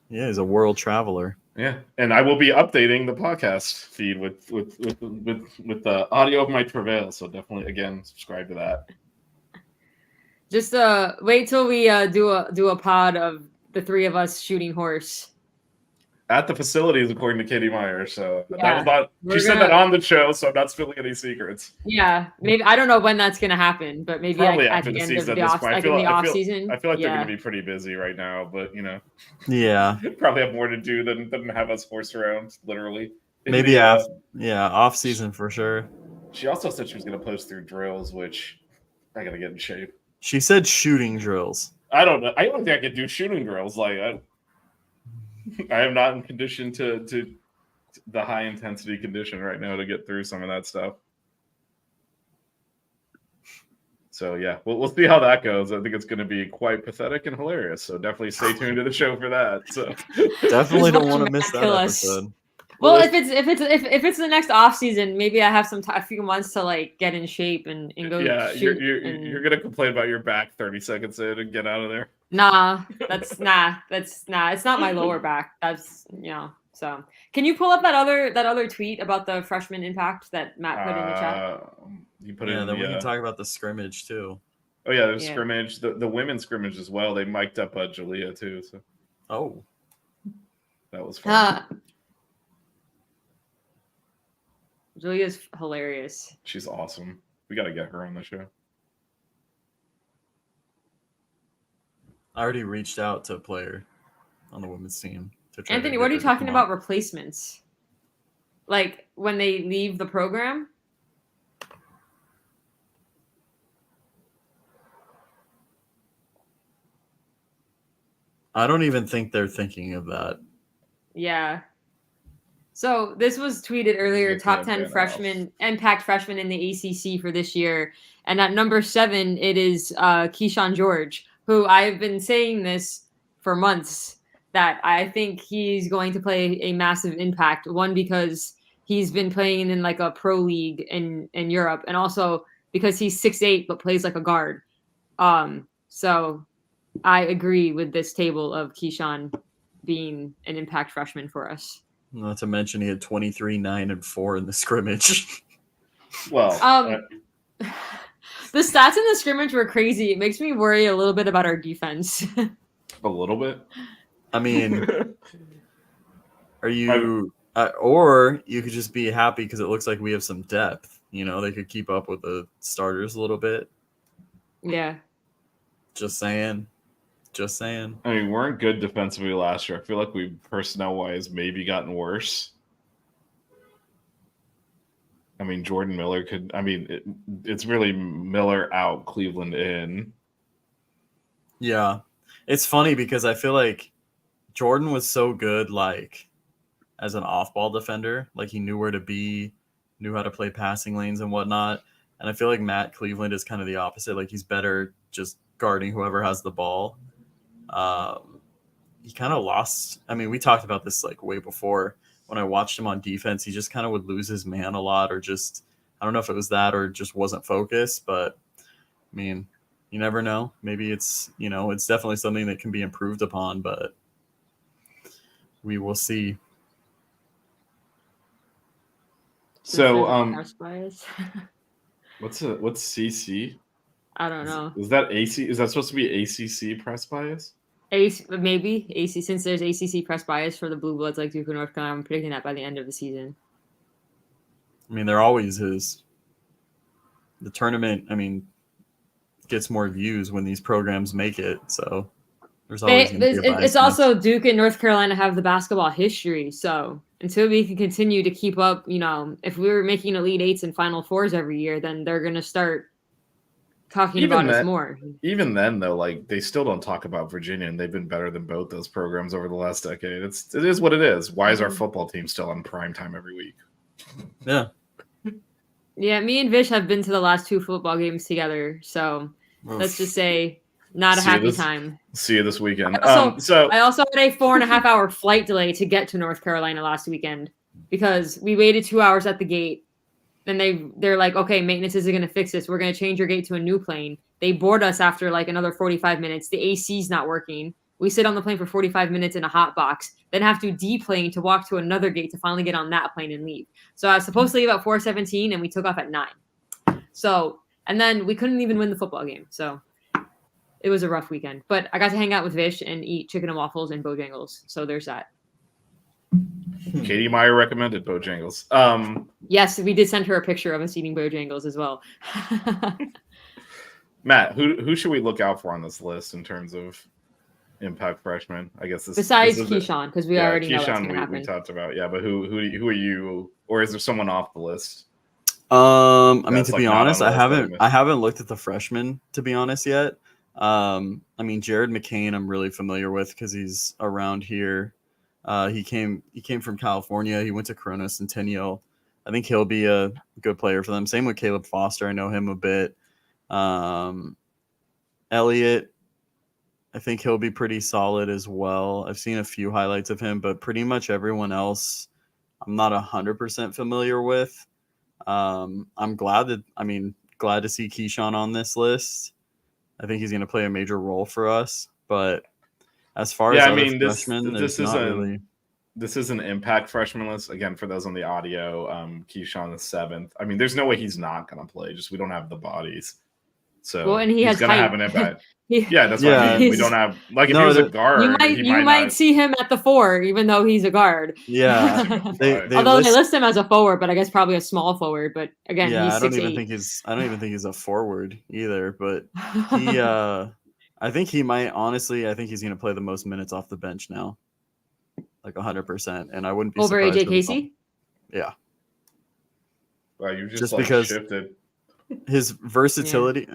Yeah, he's a world traveler. Yeah, and I will be updating the podcast feed with the audio of my travail. So definitely, again, subscribe to that. Just wait till we do a pod of the 3 of us shooting horse. At the facilities, according to Katie Meyer. So that was not. She said that on the show, so I'm not spilling any secrets. Yeah, maybe I don't know when that's going to happen, but maybe probably at the end of the off season. I feel like they're going to be pretty busy right now, but yeah, probably have more to do than have us horse around, literally. Maybe off season for sure. She also said she was going to post through drills, which I got to get in shape. She said shooting drills. I don't know. I don't think I could do shooting drills. I am not in condition to the high intensity condition right now to get through some of that stuff. So yeah, we'll see how that goes. I think it's going to be quite pathetic and hilarious. So definitely stay tuned to the show for that. So definitely don't want to miss that episode. Well, if it's the next off season, maybe I have a few months to get in shape and go. Yeah, shoot you're gonna complain about your back 30 seconds in and get out of there. Nah. It's not my lower back. That's So, can you pull up that other tweet about the freshman impact that Matt put in the chat? You put it in. Then we can talk about the scrimmage too. Oh yeah, there's scrimmage. The women's scrimmage as well. They mic'd up Jalea too. So. That was fun. Julia's hilarious. She's awesome. We got to get her on the show. I already reached out to a player on the women's team. Anthony, what are you talking about replacements? When they leave the program? I don't even think they're thinking of that. Yeah. So this was tweeted earlier, top 10 freshmen, impact freshmen in the ACC for this year. And at number 7, it is Keyshawn George, who I've been saying this for months, that I think he's going to play a massive impact. One, because he's been playing in like a pro league in Europe, and also because he's 6'8", but plays like a guard. So I agree with this table of Keyshawn being an impact freshman for us. Not to mention he had 23, 9, and 4 in the scrimmage. Well, the stats in the scrimmage were crazy. It makes me worry a little bit about our defense. A little bit. I mean, are you? Or you could just be happy because it looks like we have some depth. You know, they could keep up with the starters a little bit. Yeah. Just saying. I mean, we weren't good defensively last year. I feel like we, personnel-wise, maybe gotten worse. I mean, Jordan Miller could... I mean, it's really Miller out, Cleveland in. Yeah. It's funny because I feel like Jordan was so good, like, as an off-ball defender. Like, he knew where to be, knew how to play passing lanes and whatnot. And I feel like Matt Cleveland is kind of the opposite. Like, he's better just guarding whoever has the ball. He kind of lost. I mean, we talked about this like way before. When I watched him on defense, he just kind of would lose his man a lot, or just, I don't know if it was that or just wasn't focused. But I mean, you never know. Maybe it's, you know, it's definitely something that can be improved upon, but we will see. So, what's CC? I don't know. Is that AC? Is that supposed to be ACC press bias? Maybe AC, since there's ACC press bias for the Blue Bloods like Duke and North Carolina. I'm predicting that by the end of the season. I mean, there always is. The tournament, I mean, gets more views when these programs make it. So there's always going to be a bias. It's also Duke and North Carolina have the basketball history. So until we can continue to keep up, you know, if we were making Elite Eights and Final Fours every year, then they're going to start talking about us more. Even then, though, like, they still don't talk about Virginia, and they've been better than both those programs over the last decade. It is what it is. Why is our football team still on prime time every week? Yeah. Yeah, me and Vish have been to the last 2 football games together, so let's just say not a happy time. See you this weekend. I also had a 4.5-hour flight delay to get to North Carolina last weekend because we waited 2 hours at the gate. Then they're like, okay, maintenance isn't going to fix this. We're going to change your gate to a new plane. They board us after like another 45 minutes. The AC's not working. We sit on the plane for 45 minutes in a hot box, then have to deplane to walk to another gate to finally get on that plane and leave. So I was supposed to leave at 4:17 and we took off at 9. So, and then we couldn't even win the football game. So it was a rough weekend, but I got to hang out with Vish and eat chicken and waffles and Bojangles. So there's that. Katie Meyer recommended Bojangles. Yes, we did send her a picture of us eating Bojangles as well. Matt, who should we look out for on this list in terms of impact freshmen? I guess besides Keyshawn, because we already know that's going to happen. We talked about, yeah, but who are you, or is there someone off the list? I mean, to be honest, I haven't looked at the freshmen, to be honest, yet. I mean, Jared McCain, I'm really familiar with because he's around here. He came from California. He went to Corona Centennial. I think he'll be a good player for them. Same with Caleb Foster. I know him a bit. Elliott, I think he'll be pretty solid as well. I've seen a few highlights of him, but pretty much everyone else I'm not 100% familiar with. I'm glad to see Keyshawn on this list. I think he's going to play a major role for us, but as far as freshmen, this is an impact freshman list. Again, for those on the audio, Keyshawn the 7th. I mean, there's no way he's not going to play. Just we don't have the bodies. So and he's going to have an impact. Yeah, that's what I mean. We don't have if he was a guard. You might see him at the 4, even though he's a guard. Yeah, they list him as a forward, but I guess probably a small forward. But again, he's 6'8". I don't even think he's a forward either. But he, I think he might. Honestly, I think he's going to play the most minutes off the bench now, like 100%. And I wouldn't be over surprised AJ Casey. Yeah. Wow, you just like because shifted. His versatility,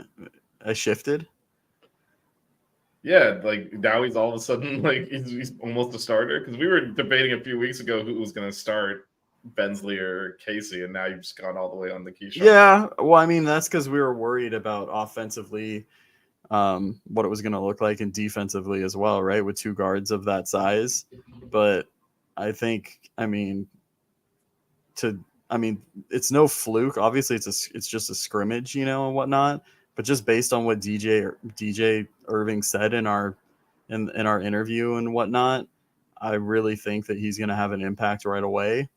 I shifted. Yeah, like now he's all of a sudden like he's almost a starter because we were debating a few weeks ago who was going to start. Bensley or Casey, and now you've just gone all the way on the Keyshawn. Yeah, well, I mean, that's because we were worried about offensively what it was going to look like, and defensively as well, right? With two guards of that size. But I think, I mean, it's no fluke. Obviously, it's just a scrimmage, and whatnot. But just based on what DJ Irving said in our interview and whatnot, I really think that he's going to have an impact right away.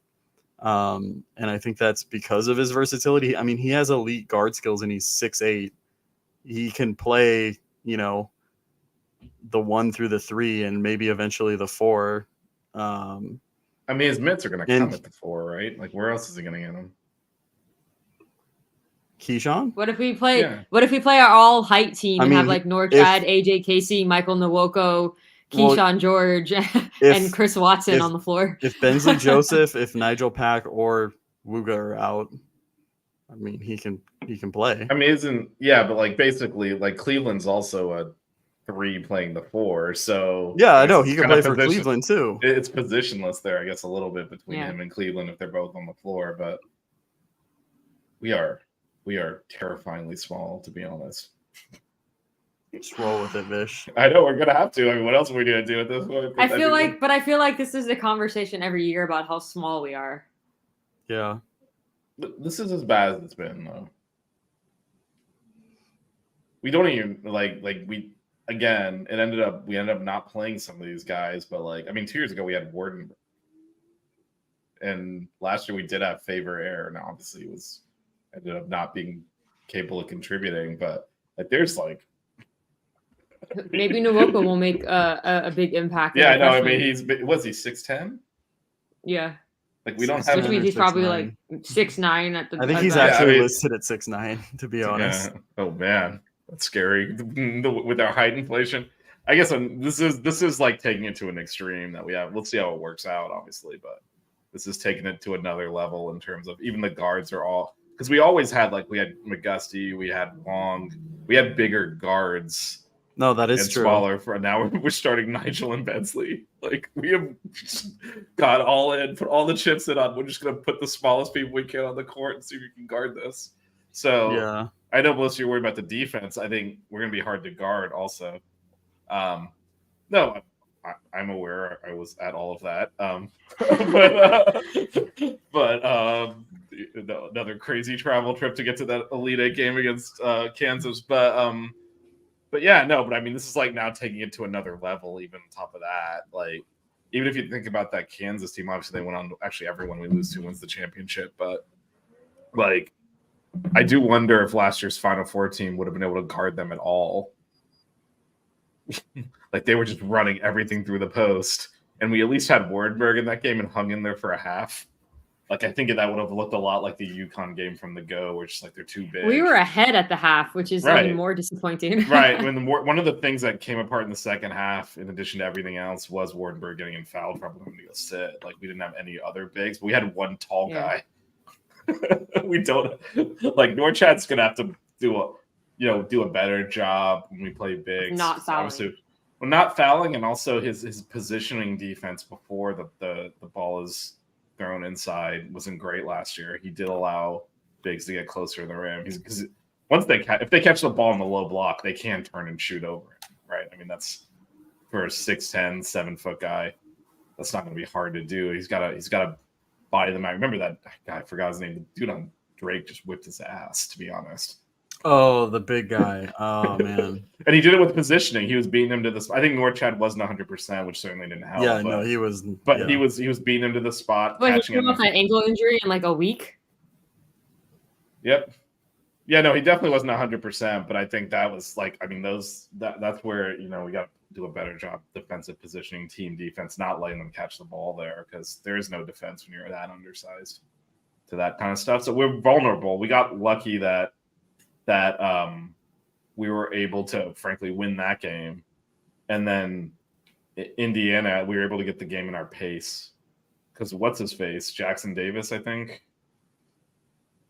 And I think that's because of his versatility. I mean, he has elite guard skills, and he's 6'8". He can play, the 1 through the 3 and maybe eventually the 4. I mean, his mitts are going to come at the 4, right? Like, where else is he going to get them? Keyshawn? What if we play? Yeah. What if we play our all height team and have like Norchad, AJ Casey, Michael Nwoko, Keyshawn George, and Chris Watson on the floor? If Bensley Joseph, if Nigel Pack or Wooga are out, I mean, he can play. I mean, but like basically, like Cleveland's also a 3 playing the 4, so yeah, I know he can play for Cleveland too. It's positionless there, I guess, a little bit between him and Cleveland if they're both on the floor, but we are terrifyingly small, to be honest. Just roll with it, Vish. I know we're gonna have to. I mean, what else are we gonna do at this point? I feel like this is the conversation every year about how small we are. Yeah. This is as bad as it's been, though. We don't even we ended up not playing some of these guys, but 2 years ago we had Warden, and last year we did have Favor Air. Now obviously it ended up not being capable of contributing, but there's maybe Nwoko will make a big impact. Yeah, I know. I mean, he 6'10"? Yeah. We don't have. Which means he's probably 6'9" at the. I think he's actually listed at 6'9", to be honest. Yeah. Oh man, that's scary with our height inflation. I guess this is like taking it to an extreme that we have. We'll see how it works out, obviously, but this is taking it to another level in terms of even the guards are all, because we always had we had McGusty, we had Long, we had bigger guards. No, that is true. Smaller for now. We're starting Nigel and Bensley. We have got all in, put all the chips in on. We're just gonna put the smallest people we can on the court and see if we can guard this. So yeah, I know most of you are worried about the defense. I think we're gonna be hard to guard also. No, I'm aware. I was at all of that. But another crazy travel trip to get to that Elite Eight game against Kansas. But yeah, no, but I mean, this is now taking it to another level, even on top of that. Even if you think about that Kansas team, obviously they went on, actually everyone we lose to wins the championship. But I do wonder if last year's Final Four team would have been able to guard them at all. They were just running everything through the post. And we at least had Wardenberg in that game and hung in there for a half. I think that would have looked a lot like the UConn game from the Go, where it's they're too big. We were ahead at the half, which is even more disappointing. Right. One of the things that came apart in the second half, in addition to everything else, was Wardenberg getting in foul trouble and having to go sit. We didn't have any other bigs, but we had one tall guy. We don't Norchad's gonna have to do a better job when we play bigs. Not fouling. Not fouling, and also his positioning defense before the ball is thrown inside wasn't great last year. He did allow bigs to get closer to the rim. Because once if they catch the ball in the low block, they can turn and shoot over it, right? I mean, that's for a 6'10", 7-foot guy. That's not going to be hard to do. He's got to buy them. I remember that guy. I forgot his name. The dude on Drake just whipped his ass, to be honest. Oh, the big guy. Oh man. And he did it with positioning. He was beating him to this. I think Norchad wasn't 100%, which certainly didn't help. Yeah, no, he was. But he was beating him to the spot. But he came off an ankle injury in a week. Yep. Yeah, no, he definitely wasn't 100%. But I think that was that's where we got to do a better job defensive positioning, team defense, not letting them catch the ball there, because there is no defense when you're that undersized to that kind of stuff. So we're vulnerable. We got lucky that we were able to, frankly, win that game. And then Indiana, we were able to get the game in our pace. Because what's his face? Jackson Davis, I think.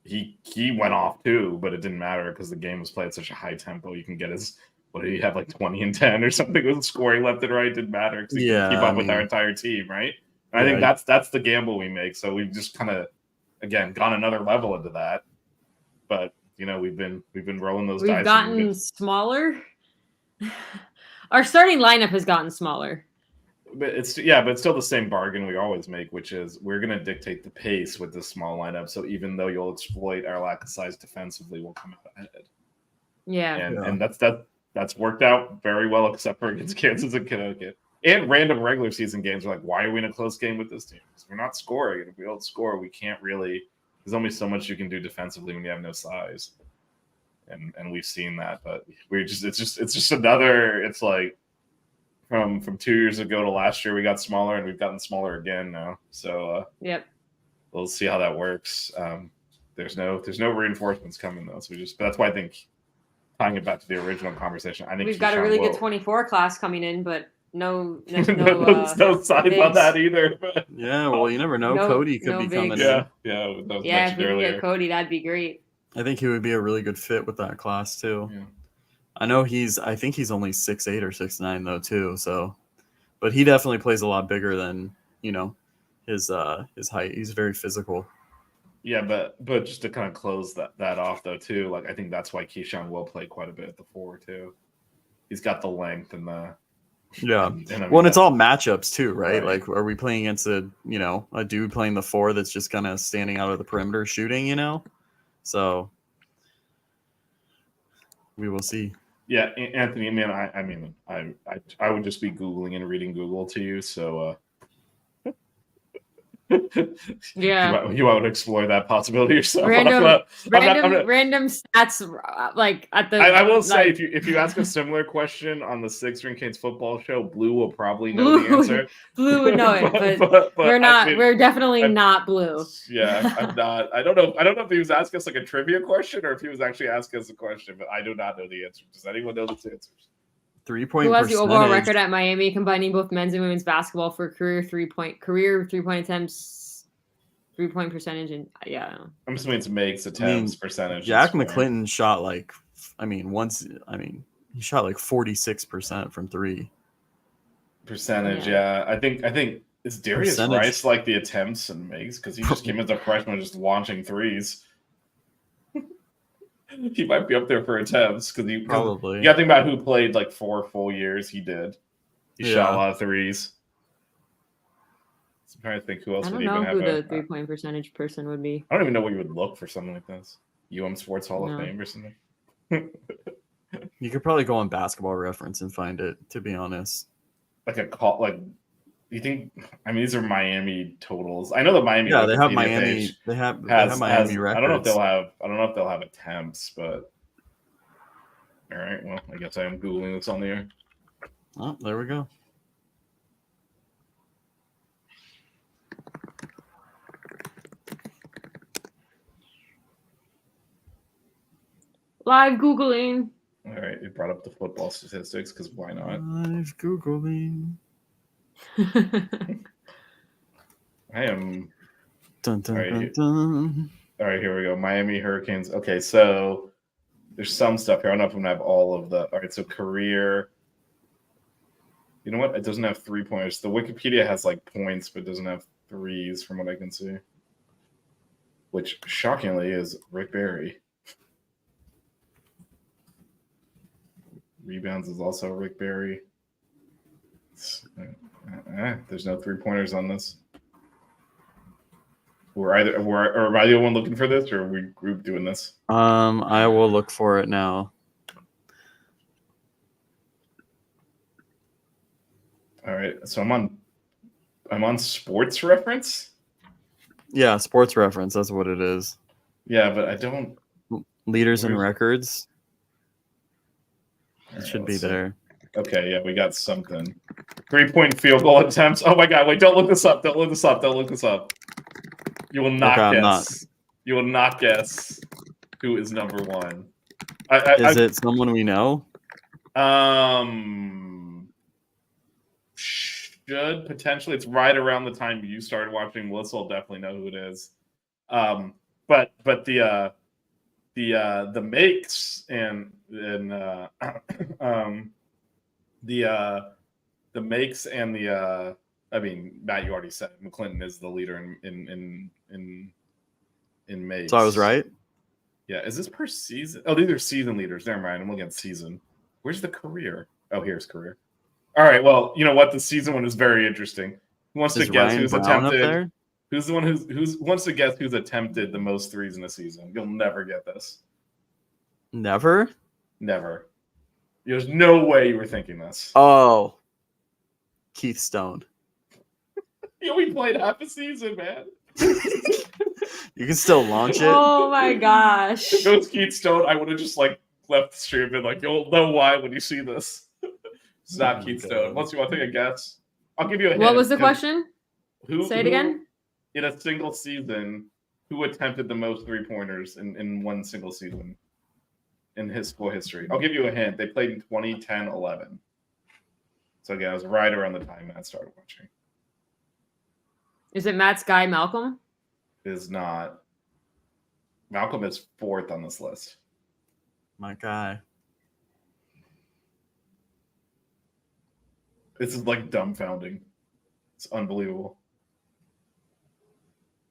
He went off too, but it didn't matter because the game was played at such a high tempo. You can get what did he have, 20 and 10 or something with scoring left and right? Didn't matter because he could keep up with our entire team, right? I think that's the gamble we make. So we've just kind of, again, gone another level into that. But we've been rolling those dice. We've gotten smaller. Our starting lineup has gotten smaller. But it's still the same bargain we always make, which is we're going to dictate the pace with this small lineup. So even though you'll exploit our lack of size defensively, we'll come out ahead. Yeah, and that's worked out very well, except for against Kansas and Connecticut. And random regular season games are like, why are we in a close game with this team? Because we're not scoring. And if we don't score, we can't really. There's only so much you can do defensively when you have no size, and we've seen that. But it's just another. It's like from 2 years ago to last year, we got smaller, and we've gotten smaller again now. So yep, we'll see how that works. There's no reinforcements coming though, so but that's why I think tying it back to the original conversation. I think we've got a really good 24 class coming in, but. No signs on that either. But. Yeah, well, you never know. Cody could be coming in. Yeah, if we can get Cody, that'd be great. I think he would be a really good fit with that class too. Yeah. I think he's only 6'8" or 6'9" though too. So, but he definitely plays a lot bigger than his height. He's very physical. Yeah, but just to kind of close that off though too, like I think that's why Keyshawn will play quite a bit at the 4 too. He's got the length and the. Yeah. And it's all matchups too, right? Like, are we playing against a dude playing the 4 that's just kind of standing out of the perimeter shooting, So we will see. Yeah, Anthony, I would just be Googling and reading Google to you. So yeah, you would explore that possibility yourself. Random stats like at the. I will say if you ask a similar question on the Six Ring Canes football show, Blue will probably know the answer. Blue would know it, but we're not. We're definitely not Blue. Yeah, I'm not. I don't know if he was asking us like a trivia question or if he was actually asking us a question, but I do not know the answer. Does anyone know the answers? 3-point. Who has the overall record at Miami, combining both men's and women's basketball for career three-point attempts, 3-point percentage, and I'm assuming it's makes attempts percentage. Jack McClinton shot he shot like 46% from 3. Percentage, yeah. I think it's Darius Rice like the attempts and makes because he just came as a freshman just launching threes. He might be up there for attempts because he probably. You got to think about who played like 4 full years. He did. He shot a lot of threes. So I'm trying to think who else would even have. I don't know who the 3-point percentage person would be. I don't even know what you would look for something like this. Sports Hall of Fame or something. You could probably go on Basketball Reference and find it. To be honest, you think? I mean, these are Miami totals. I know that Miami. Yeah, they have Miami. They have Miami records. I don't know if they'll have attempts, but all right. Well, I guess I am googling this on the air. Oh, there we go. Live googling. All right, it brought up the football statistics because why not? Live googling. I am. Dun, dun, all right, dun, dun. All right, here we go. Miami Hurricanes. Okay, so there's some stuff here. I don't know if I'm gonna have all of the. All right, so career. You know what? It doesn't have 3-pointers. The Wikipedia has like points, but doesn't have threes from what I can see. Which shockingly is Rick Barry. Rebounds is also Rick Barry. There's no 3-pointers on this. Am I the only one looking for this, or are we group doing this? I will look for it now. All right, so I'm on Sports Reference. Yeah, Sports Reference. That's what it is. Yeah, but I don't. Leaders and records. It Right, should be there. Okay, yeah, we got something. 3-point field goal attempts. Oh my God! Wait, don't look this up. Don't look this up. Don't look this up. You will not guess. You will not guess who is number one. Is it someone we know? Should potentially. It's right around the time you started watching. Melissa will definitely know who it is. But the makes and the makes and the I mean, Matt, you already said McClinton is the leader in May. So I was right. Yeah, is this per season? Oh, these are season leaders. Never mind. I'm looking at season. Where's the career? Oh, here's career. All right. Well, you know what? The season one is very interesting. Who wants to guess who's attempted? Who's the one who's wants to guess who's attempted the most threes in a season? You'll never get this. Never. There's no way you were thinking this. Oh, Keith Stone. He only played half a season, man. You can still launch it. Oh my gosh. If it was Keith Stone, I would have just like left the stream and been like, you'll know why when you see this. It's not Keith Stone. Unless you want to take a guess. I'll give you a hint. What was the question? Say it again. In a single season, who attempted the most 3-pointers in one single season in his school history? I'll give you a hint. They played in 2010-11. So again, I was right around the time Matt started watching. Is it Matt's guy, Malcolm? Is not. Malcolm is 4th on this list. My guy. This is like dumbfounding. It's unbelievable.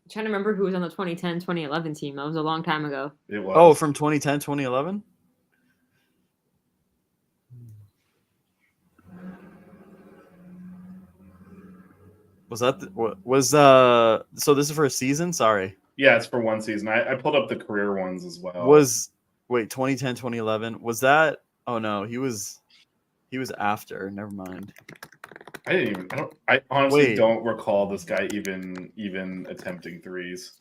I'm trying to remember who was on the 2010-2011 team. That was a long time ago. It was. Oh, from 2010, 2011? Was that so this is for a season? Sorry. Yeah, it's for one season. I pulled up the career ones as well. 2010, 2011. Was that? Oh no, he was after. Never mind. I honestly don't recall this guy even attempting threes.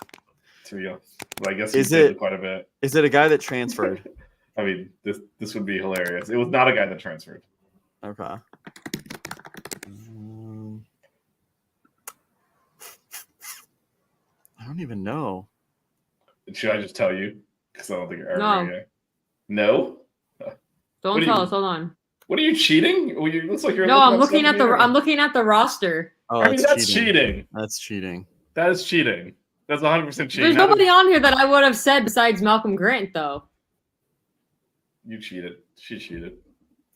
But I guess he did quite a bit. Is it a guy that transferred? I mean, this would be hilarious. It was not a guy that transferred. Okay. I don't even know. Should I just tell you? Because I don't think you're ever going to. No? Don't tell us. Hold on. What are you cheating? It looks like you're. No, I'm looking at the roster. Oh, I mean, that's cheating. That's cheating. That is cheating. That's 100% cheating. There's nobody on here that I would have said besides Malcolm Grant, though. You cheated. She cheated.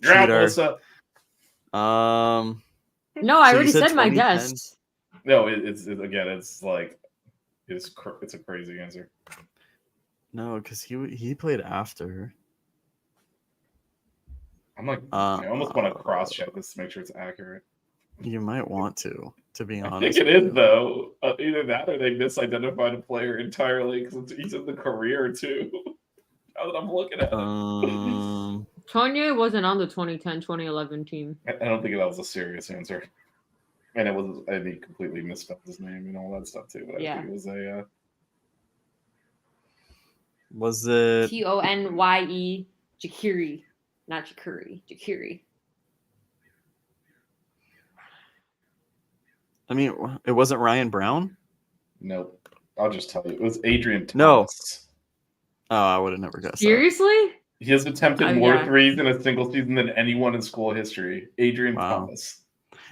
You're out, Melissa. No, I already said my guess. No, it's like it's a crazy answer. No, because he played after. I'm like, I almost want to cross-check this to make sure it's accurate. You might want to be honest. I think it is, though. Either that or they misidentified a player entirely because he's in the career, too. Now that I'm looking at it. Kanye wasn't on the 2010-2011 team. I don't think that was a serious answer. And he completely misspelled his name and all that stuff, too. But I think it was a... Was it... Tonye Jakiri. Not Jakuri. Jakiri. I mean, it wasn't Ryan Brown? Nope. I'll just tell you. It was Adrian Thomas. No. Oh, I would have never guessed. Seriously? He has attempted more threes in a single season than anyone in school history. Adrian Thomas.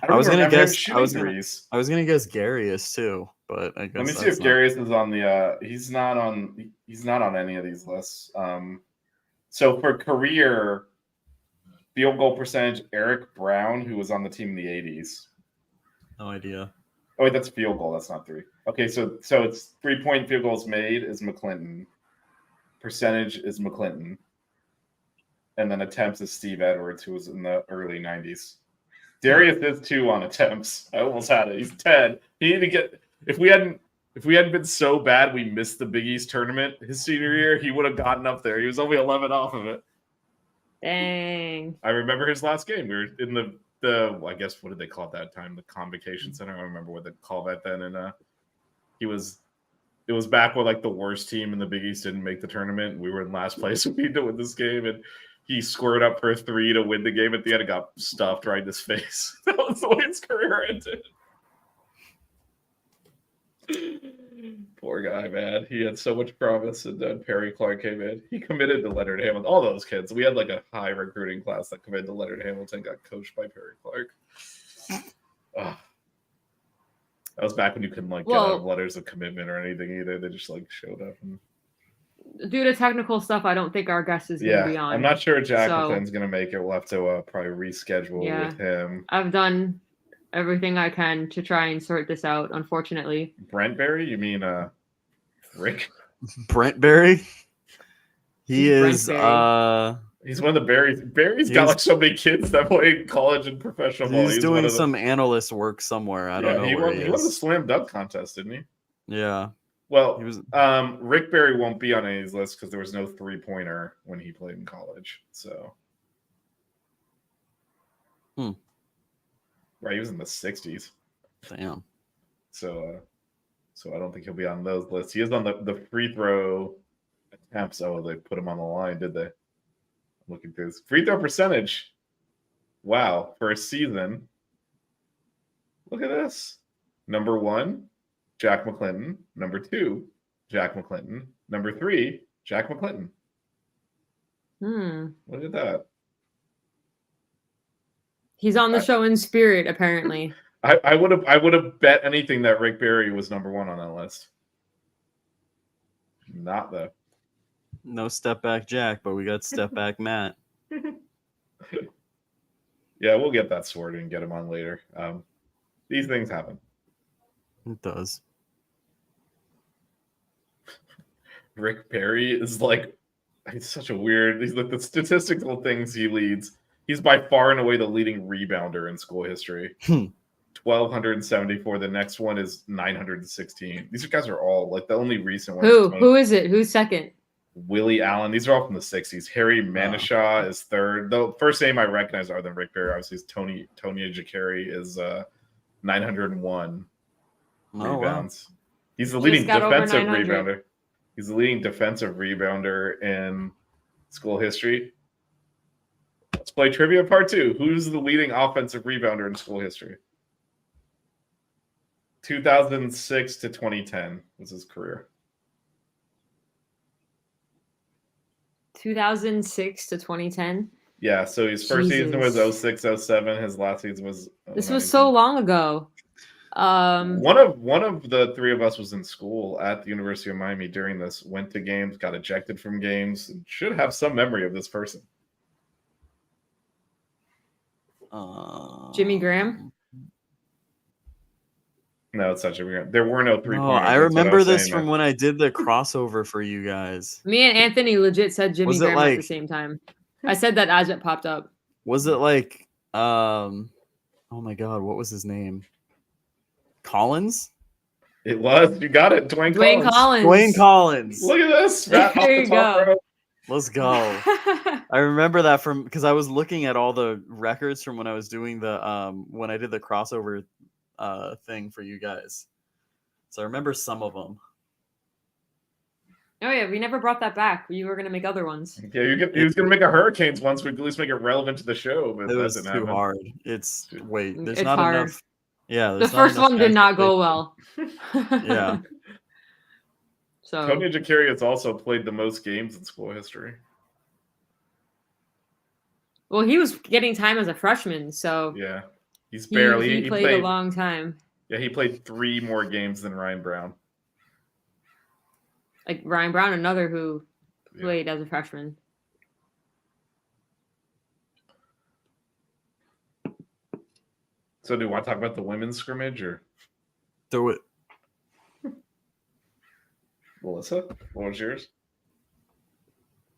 I was gonna guess Garius too, but I guess let me see if Garius is on the. He's not on any of these lists. So for career field goal percentage, Eric Brown, who was on the team in the 80s. No idea. Oh wait, that's field goal. That's not three. Okay, so it's 3-point field goals made is McClinton. Percentage is McClinton. And then attempts is Steve Edwards, who was in the early 90s. Darius is 2 on attempts. I almost had it. He's 10. He needed to get if we hadn't been so bad we missed the Big East tournament his senior year, he would have gotten up there. He was only 11 off of it. Dang. I remember his last game. We were in the I guess what did they call it that time? The Convocation Center. I don't remember what they called that then. And it was back when like the worst team in the Big East didn't make the tournament. We were in last place. We need to win this game, and he squared up for a 3 to win the game at the end and got stuffed right in his face. That was the way his career ended. Poor guy, man. He had so much promise, and then Perry Clark came in. He committed to Leonard Hamilton. All those kids. We had like a high recruiting class that committed to Leonard Hamilton, got coached by Perry Clark. That was back when you couldn't get letters of commitment or anything either. They just like showed up. Due to technical stuff, I don't think our guest is going to be on. I'm not sure Jacklin's going to make it. We'll have to probably reschedule with him. I've done everything I can to try and sort this out. Unfortunately, Brent Berry? You mean Rick? Brent Berry. He Who's is. Brent He's one of the Barry's. Barry's got like so many kids that play college and professional ball. He's doing some analyst work somewhere. I don't know where he won the slam dunk contest, didn't he? Yeah. Well, he was. Rick Barry won't be on any's list because there was no 3-pointer when he played in college. So. Right, he was in the 60s. Damn. So I don't think he'll be on those lists. He is on the free throw attempts. Oh, they put him on the line, did they? Look at this free throw percentage. Wow, for a season. Look at this. Number 1, Jack McClinton. Number 2, Jack McClinton. Number 3, Jack McClinton. Look at that. He's on the show in spirit, apparently. I would have bet anything that Rick Barry was number 1 on that list. Not though. No step back Jack, but we got step back Matt. Yeah, we'll get that sorted and get him on later. These things happen. It does. Rick Barry is like, he's such a weird. He's like the statistical things he leads. He's by far and away the leading rebounder in school history. 1,274. The next one is 916. These guys are all like the only recent ones. Who is it? Who's second? Willie Allen. These are all from the 60s. Harry Manishaw is third. The first name I recognize other than Rick Barry, obviously, is Tony Jakari is 901 rebounds. Wow. He's the leading defensive rebounder. He's the leading defensive rebounder in school history. Let's play trivia part 2. Who's the leading offensive rebounder in school history? 2006 to 2010 was his career. 2006 to 2010. Yeah, so his first season was 06-07. His last season was 09. This was so long ago. One of the three of us was in school at the University of Miami during this, went to games, got ejected from games, and should have some memory of this person. Jimmy Graham? No, it's not Jimmy Graham. There were no 3-pointers. I remember this from when I did the crossover for you guys. Me and Anthony legit said Jimmy Graham at the same time. I said that as it popped up. Was it like, oh my God, what was his name? Collins? It was. You got it. Dwayne Collins. Dwayne Collins. Look at this. There you go. Let's go. I remember that because I was looking at all the records from when I was doing the when I did the crossover thing for you guys. So I remember some of them. Oh yeah, we never brought that back. You were gonna make other ones. Yeah, he was gonna make a Hurricanes one, so we could at least make it relevant to the show. But it was too hard. There's it's not hard. enough. Yeah, the first one did not go well. Yeah. So Tony Jakari has also played the most games in school history. Well, he was getting time as a freshman, so yeah, he's barely he played a long time. Yeah, he played 3 more games than Ryan Brown. Like Ryan Brown, another who played as a freshman. So do you want to talk about the women's scrimmage or? Do it. Melissa, what was yours?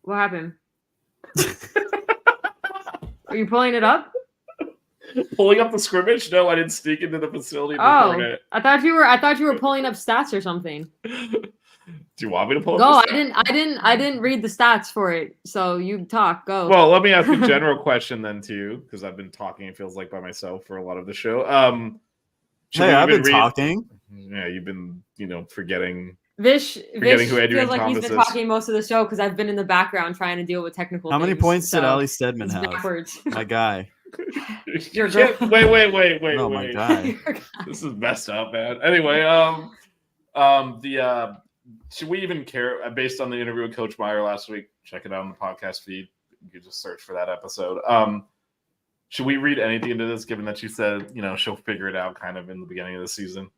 What happened? Are you pulling it up? Pulling up the scrimmage? No, I didn't sneak into the facility. Oh, I thought you were pulling up stats or something. Do you want me to pull? Go. I didn't read the stats for it. So you talk. Go. Well, let me ask a general question then too, because I've been talking. It feels like by myself for a lot of the show. I've been talking. Yeah, you've been forgetting. Vish who Adrian feels like Thomas he's been is. talking most of the show because I've been in the background trying to deal with technical. How many points did Ali Stedman have? Backwards. My guy. Your girl. Wait. No, my guy. This is messed up, man. Anyway, should we even care? Based on the interview with Coach Meyer last week, check it out on the podcast feed. You can just search for that episode. Should we read anything into this, given that she said, she'll figure it out kind of in the beginning of the season?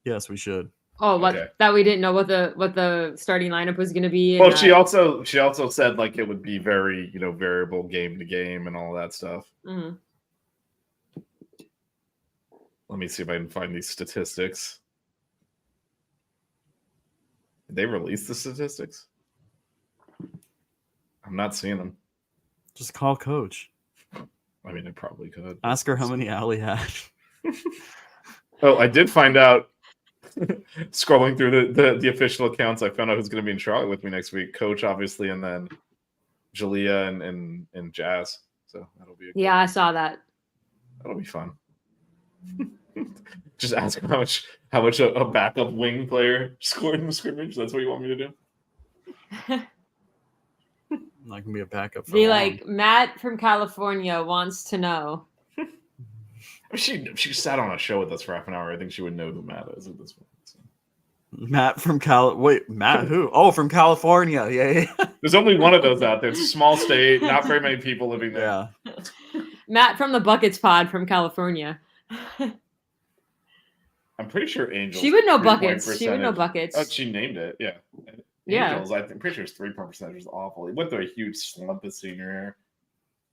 Yes, we should. Oh, that we didn't know what the starting lineup was going to be. Well, she also said like it would be very variable game to game and all that stuff. Mm-hmm. Let me see if I can find these statistics. Did they release the statistics? I'm not seeing them. Just call coach. I mean, it probably could. Ask her how many Allie had. Oh, I did find out. Scrolling through the official accounts, I found out who's going to be in Charlotte with me next week. Coach, obviously, and then Jalea and Jazz. So that'll be yeah, I saw that. That'll be fun. Just ask him how much a backup wing player scored in the scrimmage. That's what you want me to do. I can be a backup. For be long. like, Matt from California wants to know. She sat on a show with us for half an hour. I think she would know who Matt is at this point. So. Matt from Matt who? Oh, from California. Yeah. There's only one of those out there. It's a small state, not very many people living there. Yeah. Matt from the Buckets Pod from California. I'm pretty sure Angels. She would know buckets. She would know buckets. Oh, she named it. Yeah. Angels, I'm pretty sure his 3-point percentage was awful. He went through a huge slump his senior year.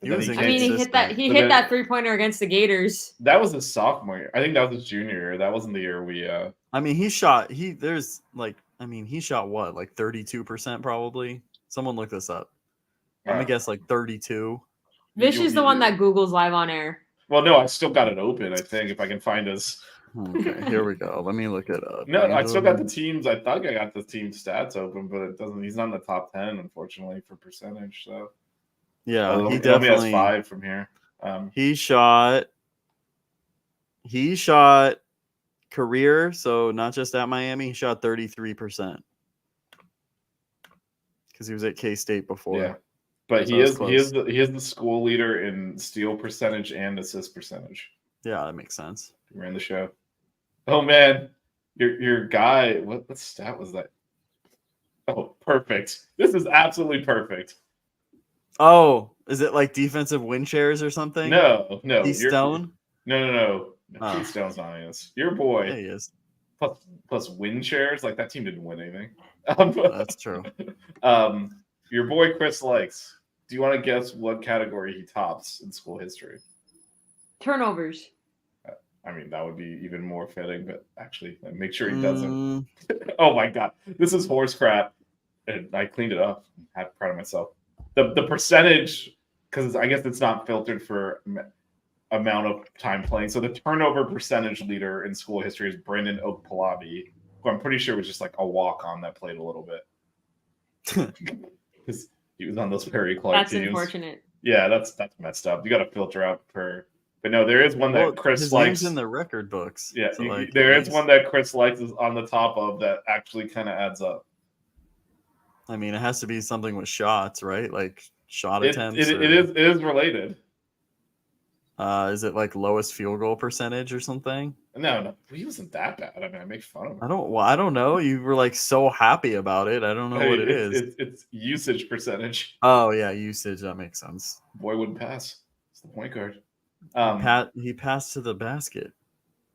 He hit that 3-pointer against the Gators. That was his sophomore year. I think that was his junior year. That wasn't the year we I mean, he shot he shot what, like 32% probably. Someone look this up. I'm gonna guess like 32. Vish is the one that Google's live on air. Well, no, I still got it open, I think, if I can find his. Okay, here we go. Let me look it up. No, I still got the teams. I thought I got the team stats open, but it doesn't. He's not in the top 10, unfortunately, for percentage. So yeah, he definitely has 5 from here. He shot career, so not just at Miami. He shot 33% because he was at K-State before. Yeah, but so he is the school leader in steal percentage and assist percentage. Yeah, that makes sense. He ran the show. Oh man, your guy. What stat was that? Oh, perfect. This is absolutely perfect. Oh, is it like defensive win shares or something? No. Keith Stone? No. Keith Stone's not in this. Your boy. Yeah, he is. Plus win shares. Like that team didn't win anything. That's true. Your boy Chris Likes. Do you want to guess what category he tops in school history? Turnovers. I mean, that would be even more fitting, but actually, make sure he doesn't. Oh my god, this is horse crap, and I cleaned it up. I'm proud of myself. The percentage, because I guess it's not filtered for amount of time playing. So the turnover percentage leader in school history is Brendan Okpalabi, who I'm pretty sure was just like a walk-on that played a little bit. Because he was on those Perry Clark teams. That's unfortunate. Yeah, that's messed up. You got to filter out per. But no, there is one that Chris his likes. Name's in the record books. Yeah, so there is one that Chris likes is on the top of that actually kind of adds up. I mean, it has to be something with shots, right? Like shot attempts. It is related. Is it like lowest field goal percentage or something? No, he wasn't that bad. I mean, I make fun of him. I don't know. You were like so happy about it. I don't know what it is. It's usage percentage. Oh yeah, usage. That makes sense. Boy wouldn't pass. It's the point guard. He passed to the basket.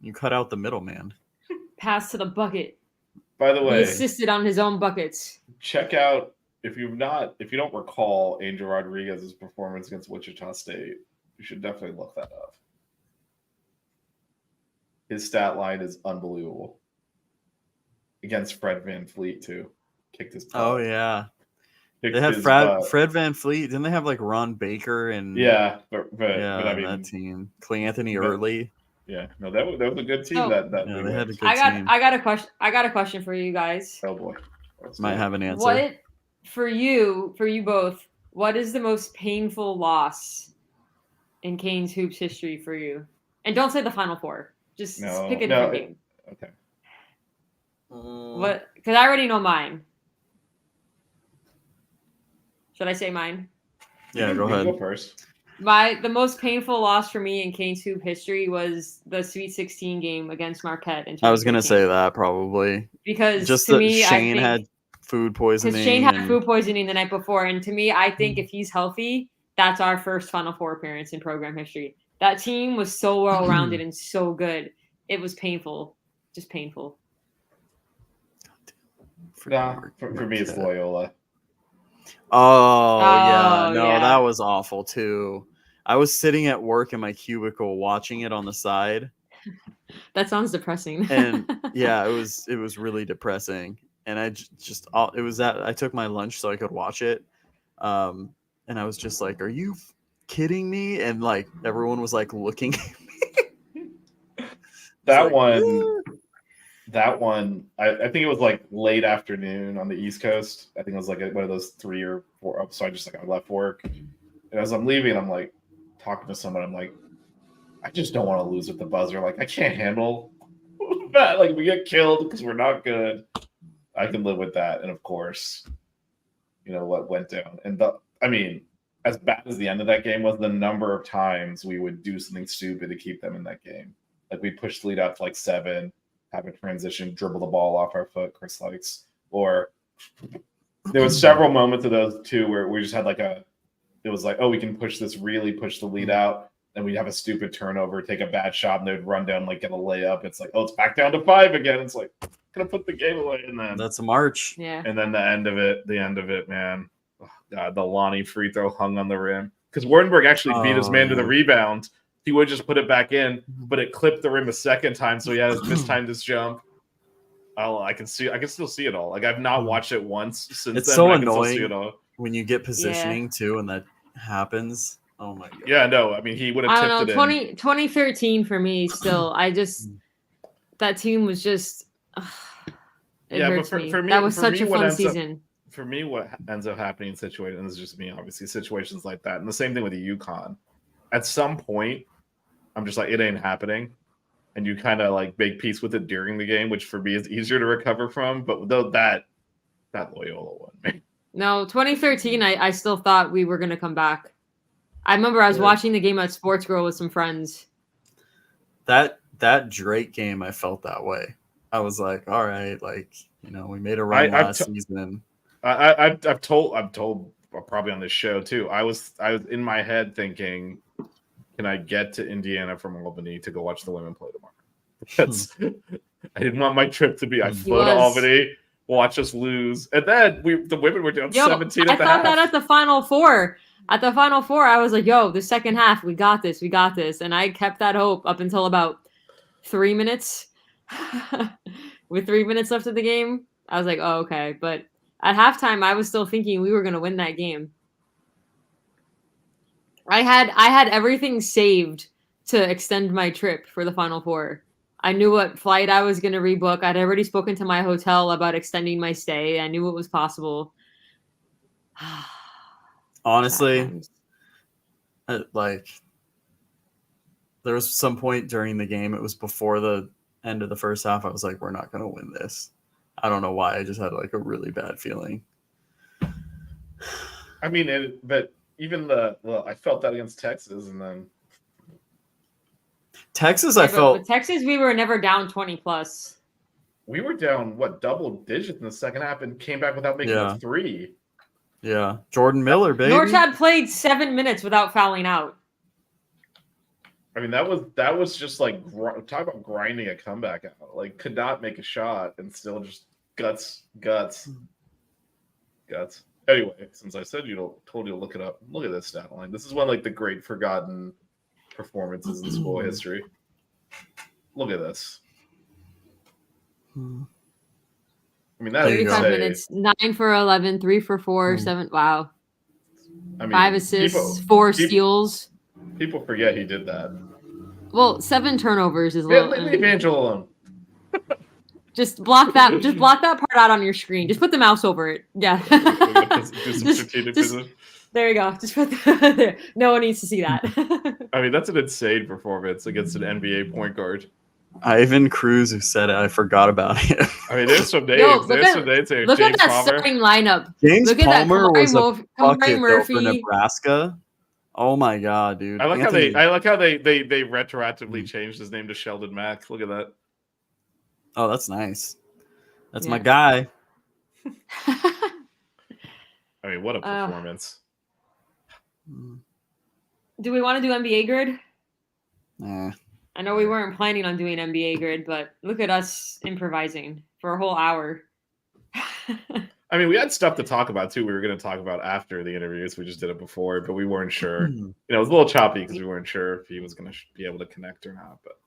You cut out the middleman. Pass to the bucket. By the way, he assisted on his own buckets. Check out if you don't recall Angel Rodriguez's performance against Wichita State, you should definitely look that up. His stat line is unbelievable. Against Fred VanVleet too, kicked his butt. Oh yeah. They had Fred VanVleet. Didn't they have like Ron Baker and but I mean that team, Clay Anthony Early. Yeah, no, that was a good team. They had a good team. I got a question for you guys. Oh boy, might have an answer. What for you both? What is the most painful loss in Canes hoops history for you? And don't say the Final Four. Just pick a different game. Okay. What? Because I already know mine. Should I say mine? Yeah, go ahead. Go first. The most painful loss for me in Canes hoop history was the Sweet 16 game against Marquette. I was gonna say that probably because just to me, Shane had food poisoning. Because Shane had food poisoning the night before, and to me, I think if he's healthy, that's our first Final Four appearance in program history. That team was so well rounded and so good. It was painful, just painful. For me, it's Loyola. That was awful too. I was sitting at work in my cubicle watching it on the side, That sounds depressing. And yeah, it was really depressing. And I I took my lunch so I could watch it. And I was just like, are you kidding me? And like everyone was like looking at me. That one, I think it was like late afternoon on the East Coast. I think it was like one of those 3 or 4. So I left work, and as I'm leaving, I'm like talking to someone. I'm like, I just don't want to lose at the buzzer. Like, I can't handle that. Like, we get killed because we're not good. I can live with that. And of course, you know what went down. And as bad as the end of that game was, the number of times we would do something stupid to keep them in that game. Like, we'd push the lead out to like 7, have a transition, dribble the ball off our foot, Chris likes. Or there was several moments of those too where we just had it was like, oh, we can push the lead out. And we'd have a stupid turnover, take a bad shot, and they'd run down, like, get a layup. It's like, oh, it's back down to 5 again. It's like, gonna put the game away, and then that's a march. Yeah. And then the end of it, man. Oh, God, the Lonnie free throw hung on the rim because Wardenberg actually beat his man to the rebound. He would just put it back in, but it clipped the rim a second time, so he had his mistimed his jump. I can still see it all. Like, I've not watched it once since. It's then, so but I can annoying still see it all. when you get positioning too, and that happens. Oh my God. Yeah, no, I mean, he would have tipped it in. 2013 for me still. That team was just it hurts me. That was such a fun season. For me, what ends up happening in situations, and this is just me, obviously, situations like that, and the same thing with the UConn. At some point, I'm just like, it ain't happening. And you kind of like make peace with it during the game, which for me is easier to recover from. But though that Loyola one, man. No, 2013, I still thought we were going to come back. I remember I was watching the game at Sports Girl with some friends. That Drake game, I felt that way. I was like, all right, like, you know, we made a run last season. I've told probably on this show too. I was in my head thinking, can I get to Indiana from Albany to go watch the women play tomorrow? I didn't want my trip to be I flew to Albany, watch us lose, and then the women were down 17 at the half. I thought that at the Final Four. At the Final Four, I was like, yo, the second half, we got this. And I kept that hope up until about 3 minutes. With 3 minutes left of the game, I was like, oh, okay. But at halftime, I was still thinking we were going to win that game. I had everything saved to extend my trip for the Final Four. I knew what flight I was going to rebook. I'd already spoken to my hotel about extending my stay. I knew it was possible. Honestly, like, there was some point during the game, it was before the end of the first half, I was like, we're not going to win this. I don't know why. I just had like a really bad feeling. I mean, but even I felt that against Texas, and then Texas, with Texas, we were never down 20 plus. We were down double digits in the second half and came back without making a 3. Yeah, Jordan Miller, baby. Norchad played 7 minutes without fouling out. I mean, that was just like talk about grinding a comeback out. Like, could not make a shot and still just guts. Anyway, since I said told you to look it up, look at this stat line. This is one of like the great forgotten performances in school history. Look at this. I mean, that 35 minutes, 9 for 11, 3 for 4, 7. Wow. I mean, 5 assists, 4 steals. People forget he did that. Well, 7 turnovers is leave Angel alone. Just block that. Just block that part out on your screen. Just put the mouse over it. Yeah. There you go. Just put there. No one needs to see that. I mean, that's an insane performance against an NBA point guard. Ivan Cruz, who said it, I forgot about him. I mean, there's some names. Look at James that Palmer. starting lineup. James look at Palmer that. was a bucket Murphy. for Nebraska. Oh my God, dude! I like how they retroactively changed his name to Sheldon Mack. Look at that. Oh, that's nice. That's my guy. I mean, what a performance. Do we want to do NBA grid? Nah. I know we weren't planning on doing NBA grid, but look at us improvising for a whole hour. I mean, we had stuff to talk about too. We were going to talk about after the interviews. We just did it before, but we weren't sure. You know, it was a little choppy because we weren't sure if he was going to be able to connect or not. But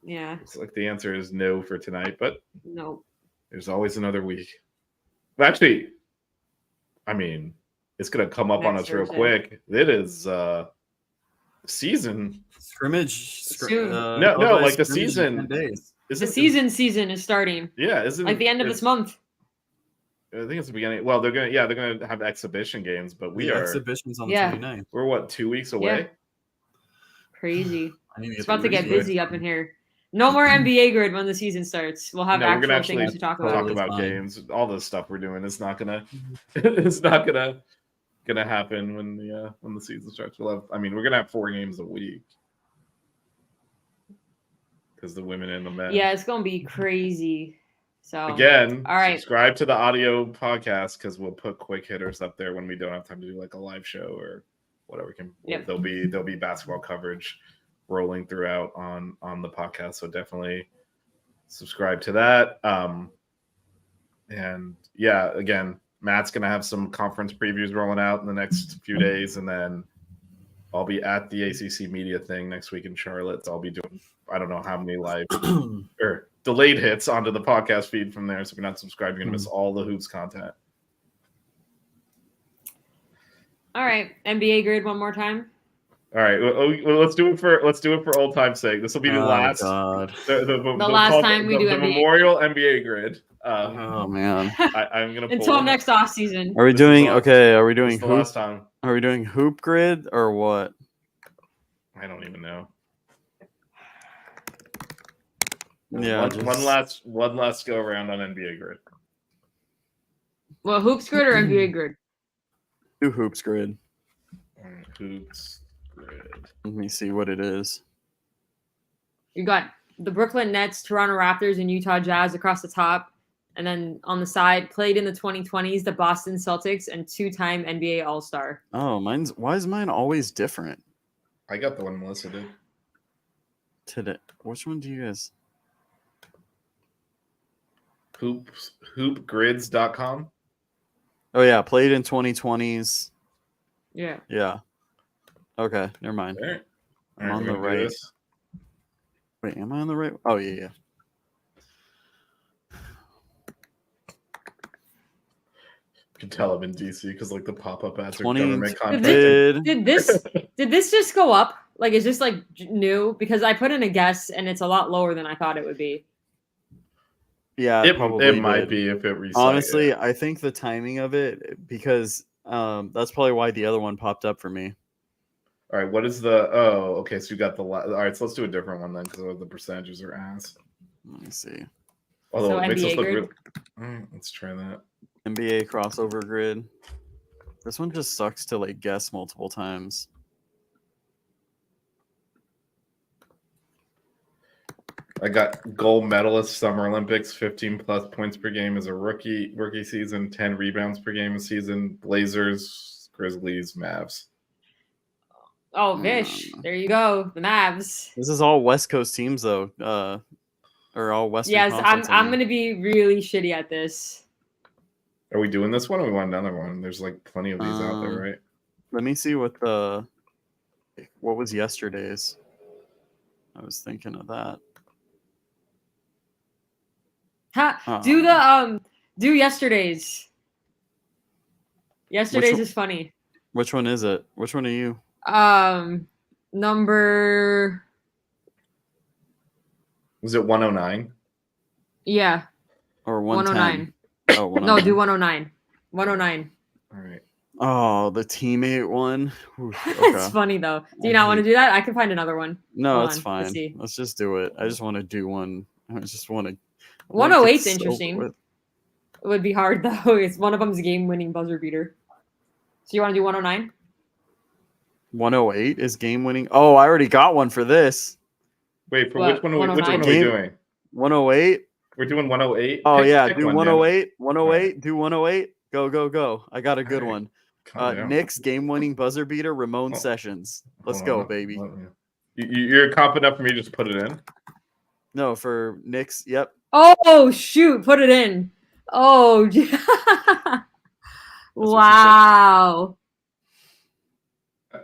Yeah. It's like the answer is no for tonight, but no. There's always another week. But actually, I mean, it's gonna come up on us real quick. It is season scrimmage. No, like the season. The season is starting. Yeah, isn't like the end of this month. I think it's the beginning. Well, they're gonna have exhibition games, but the exhibitions on the 29th. We're what, 2 weeks away? Yeah. Crazy. It's about to get busy up in here. No more NBA grid when the season starts. We'll have actual things to talk about. Talk about games. All the stuff we're doing is not gonna it's not gonna happen when the season starts. We're gonna have 4 games a week. Because the women and the men. Yeah, it's gonna be crazy. So again, all right. Subscribe to the audio podcast because we'll put quick hitters up there when we don't have time to do like a live show or whatever. There'll be basketball coverage rolling throughout on the podcast. So definitely subscribe to that. And yeah, again, Matt's gonna have some conference previews rolling out in the next few days, and then I'll be at the ACC media thing next week in Charlotte. So I'll be doing I don't know how many live or delayed hits onto the podcast feed from there. So if you're not subscribed, you're gonna miss all the hoops content. All right, NBA grid one more time. All right, well, let's do it for old time's sake. This will be the last the last time we do the NBA. Memorial NBA grid. Oh man, I'm gonna until next off season. Are we doing okay? Are we doing hoop? Last time. Are we doing hoop grid or what? I don't even know. Yeah, one last go around on NBA grid. Well, hoops grid or NBA grid? Do hoops grid. Hoops grid. Let me see what it is. You got the Brooklyn Nets, Toronto Raptors, and Utah Jazz across the top. And then on the side, played in the 2020s, the Boston Celtics, and 2-time NBA All-Star. Oh, why is mine always different? I got the one Melissa did. Today. Which one do you guys? Hoopgrids.com. Oh yeah, played in 2020s. Yeah. Yeah. Okay, never mind. Right. I'm on the right. Wait, am I on the right? Oh yeah. You can tell I'm in DC because like the pop-up ads are 20 government content. Did this just go up? Like, is this like new? Because I put in a guess and it's a lot lower than I thought it would be. Yeah, it might be if it resets. Honestly, I think the timing of it, because that's probably why the other one popped up for me. All right, what is the? Oh, okay. So you got the. All right, so let's do a different one then, because the percentages are ass. Let me see. Although so it makes NBA us look grid? really. All right, let's try that. NBA crossover grid. This one just sucks to like guess multiple times. I got gold medalist Summer Olympics, 15 plus points per game as a rookie season, 10 rebounds per game a season. Blazers, Grizzlies, Mavs. Oh, Vish. There you go. The Mavs. This is all West Coast teams though. Or all Western. Yes, Conference, I'm gonna be really shitty at this. Are we doing this one or we want another one? There's like plenty of these out there, right? Let me see what was yesterday's. I was thinking of that. Do yesterday's. Yesterday's is funny. Which one is it? Which one are you? Number. Was it 109? Yeah. Or 110? 109. Oh, 109. No, do 109. 109. All right. Oh, the teammate one. Oof, okay. It's funny though. Do you not want to do that? I can find another one. No, it's fine. Let's just do it. I just want to do one. I just want to. 108's interesting. It would be hard though. It's one of them's game-winning buzzer beater. So you want to do 109? 108 is game-winning. Oh, I already got one for this. Wait, for which one are we doing? 108. We're doing 108. Oh yeah, do 108. 108. Do 108. Go. I got a good one. Knicks game-winning buzzer beater, Ramon Sessions. Let's go, baby. You're confident enough for me to just put it in? No, for Knicks. Yep. Oh shoot! Put it in. Oh, wow.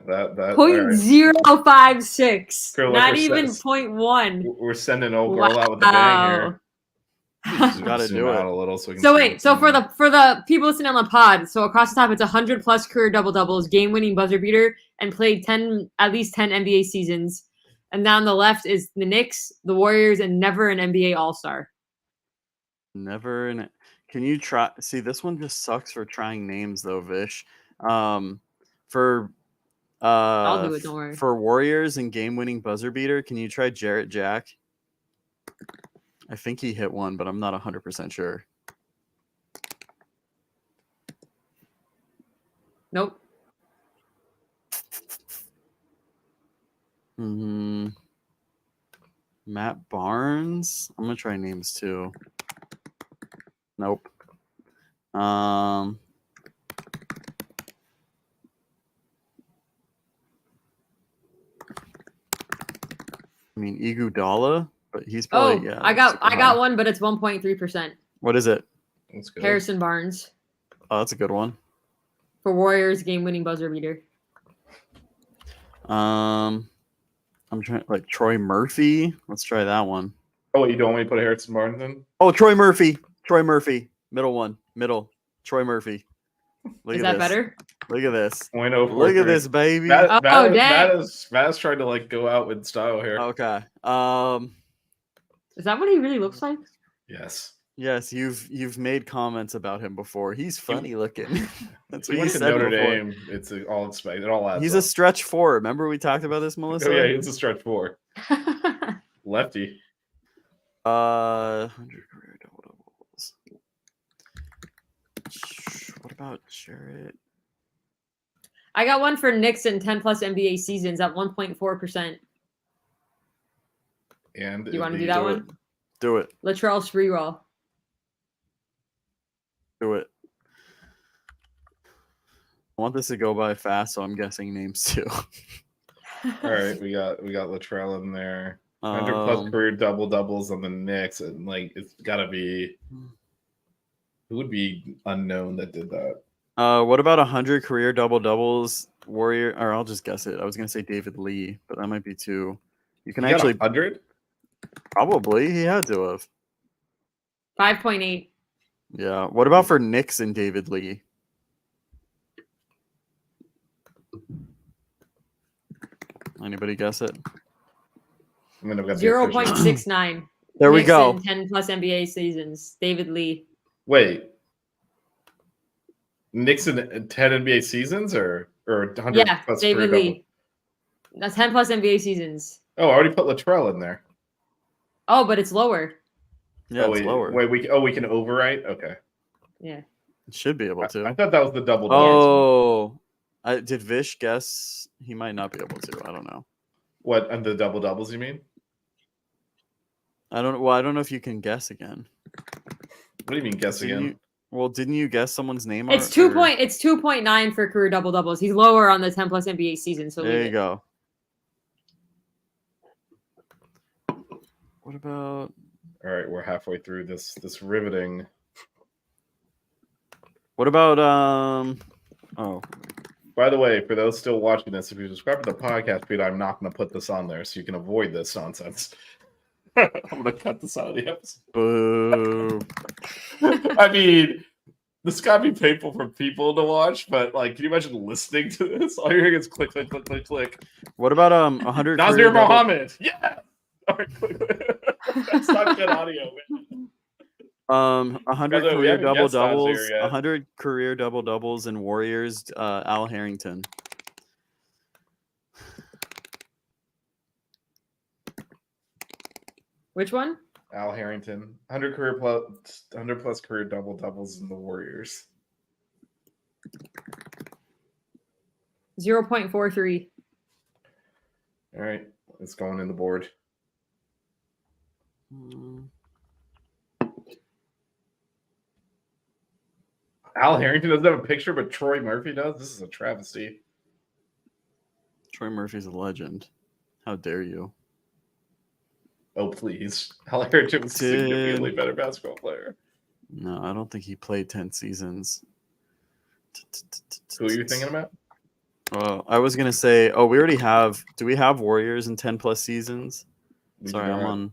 .056. Girl, Not even 0.1. We're sending old girl out with the bang here. You gotta do it. Out a little so we can So see wait, so for the people listening on the pod, so across the top it's 100 plus career double doubles, game winning buzzer beater, and played at least 10 NBA seasons. And down the left is the Knicks, the Warriors, and never an NBA All-Star. Never an. Can you try? See, this one just sucks for trying names though, Vish. For I'll do it. Don't worry. For Warriors and game winning buzzer beater, can you try Jarrett Jack? I think he hit one, but I'm not 100% sure. Nope. Matt Barnes. I'm gonna try names too. Nope. I mean Iguodala, but he's probably I got one, but it's 1.3%. What is it? That's good. Harrison Barnes. Oh, that's a good one. For Warriors game winning buzzer beater. I'm trying like Troy Murphy. Let's try that one. Oh, you don't want me to put Harrison Barnes in? Oh, Troy Murphy. Middle one. Troy Murphy. Is that better? Look at this. 0.043. Look at this, baby. Matt dang. is trying to like go out with style here. Okay. Is that what he really looks like? Yes. Yes, you've made comments about him before. He's funny looking. That's what He you went to said Notre before. Dame. It's all expected. It all adds He's up. a stretch 4. Remember we talked about this, Melissa? Oh yeah, he's a stretch 4. Lefty. 100 career double doubles. What about Jarrett? I got one for Knicks in 10 plus NBA seasons at 1.4%. And You want to do that one? Do it. Latrell Sprewell. Do it. I want this to go by fast, so I'm guessing names too. All right, we got Latrell in there. 100 plus career double doubles on the Knicks, and like it's gotta be who would be unknown that did that. What about 100 career double doubles Warrior? Or I'll just guess it. I was gonna say David Lee, but that might be too. You can actually 100. Probably he had to have 5.8. Yeah. What about for Knicks and David Lee? Anybody guess it? I mean, I've got 0.69. There we go. 10 plus NBA seasons. David Lee. Wait. Knicks in 10 NBA seasons or 100 plus David career Lee. double? That's 10 plus NBA seasons. Oh, I already put Latrell in there. Oh, but it's lower. Yeah, it's lower. Wait, we can overwrite? Okay. Yeah. It should be able to. I thought that was the double. Oh, did Vish guess? He might not be able to. I don't know. What, and the double doubles? You mean? I don't. Well, I don't know if you can guess again. What do you mean guess again? Didn't you guess someone's name? It's 2.9 for career double doubles. He's lower on the 10 plus NBA season. So there you go. What about? All right, we're halfway through this riveting. What about Oh. By the way, for those still watching this, if you subscribe to the podcast feed, I'm not going to put this on there, so you can avoid this nonsense. I'm going to cut this out of the episode. Boo. I mean, this got to be painful for people to watch, but like, can you imagine listening to this? All you're hearing is click, click, click, click, click. What about 100? Nazir Mohammed. Yeah. All right, click, click. That's not good audio, man. 100 career double doubles. 100 career double doubles in Warriors. Al Harrington. Which one? Al Harrington. 100 plus career double doubles in the Warriors. 0.43. All right, it's going in the board. Al Harrington doesn't have a picture, but Troy Murphy does. This is a travesty. Troy Murphy's a legend. How dare you? Oh, please. Al Harrington was a significantly better basketball player. No, I don't think he played 10 seasons. Who are you thinking about? Well, I was gonna say, we already have. Do we have Warriors in 10+ seasons? We Sorry, do I'm not.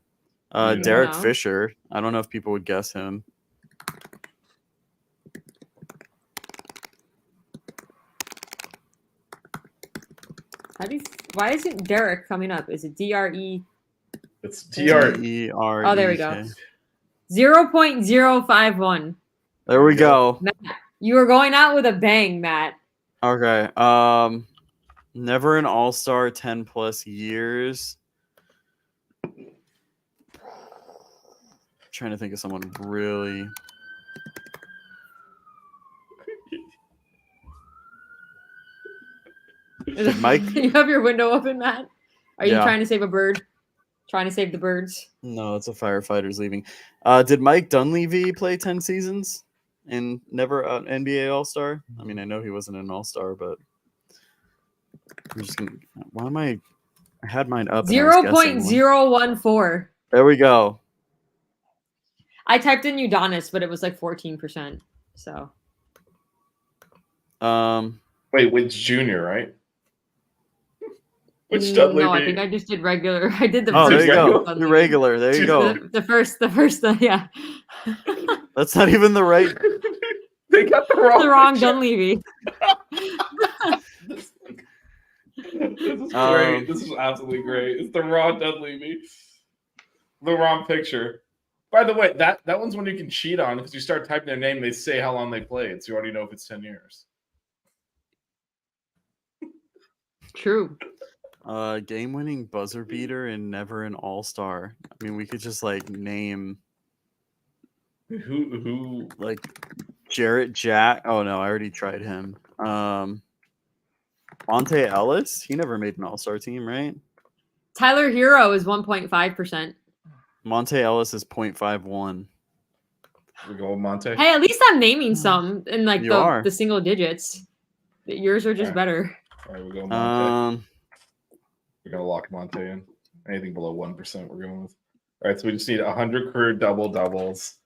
on. do Derek not. Fisher. I don't know if people would guess him. Why isn't Derek coming up? Is it DRE? It's TR. DEREK. Oh, there we go. 0.051. There we go. Matt, you are going out with a bang, Matt. Okay. Never an All-Star 10+ years. Trying to think of someone really. Mike, you have your window open, Matt. Are you Yeah. trying to save a bird? Trying to save the birds? No, it's a firefighter's leaving. Did Mike Dunleavy play 10 seasons and never an NBA All-Star? I mean, I know he wasn't an All-Star, but I'm just gonna. Why am I had mine up. 0.014. There we go. I typed in Udonis, but it was like 14%. So. Wait, which junior, right? Which No, I think I just did regular. I did the Oh, first there you go. Dunleavy. You're regular. There you go. The first, yeah. That's not even the right. They got the wrong Dunleavy. This is great. This is absolutely great. It's the wrong Dunleavy. The wrong picture. By the way, that one's one you can cheat on because you start typing their name, they say how long they played, so you already know if it's 10 years. True. Game-winning buzzer beater and never an All-Star. I mean, we could just like name Who like Jarrett Jack. Oh no, I already tried him. Monte Ellis. He never made an All-Star team, right? Tyler Hero is 1.5%. Monte Ellis is 0.51. we go with Monte? Hey, at least I'm naming some in like You are. the single digits. Yours are just better. All right, we go with Monte. We're gonna lock Monte in. Anything below 1%, we're going with. All right, so we just need 100 career double-doubles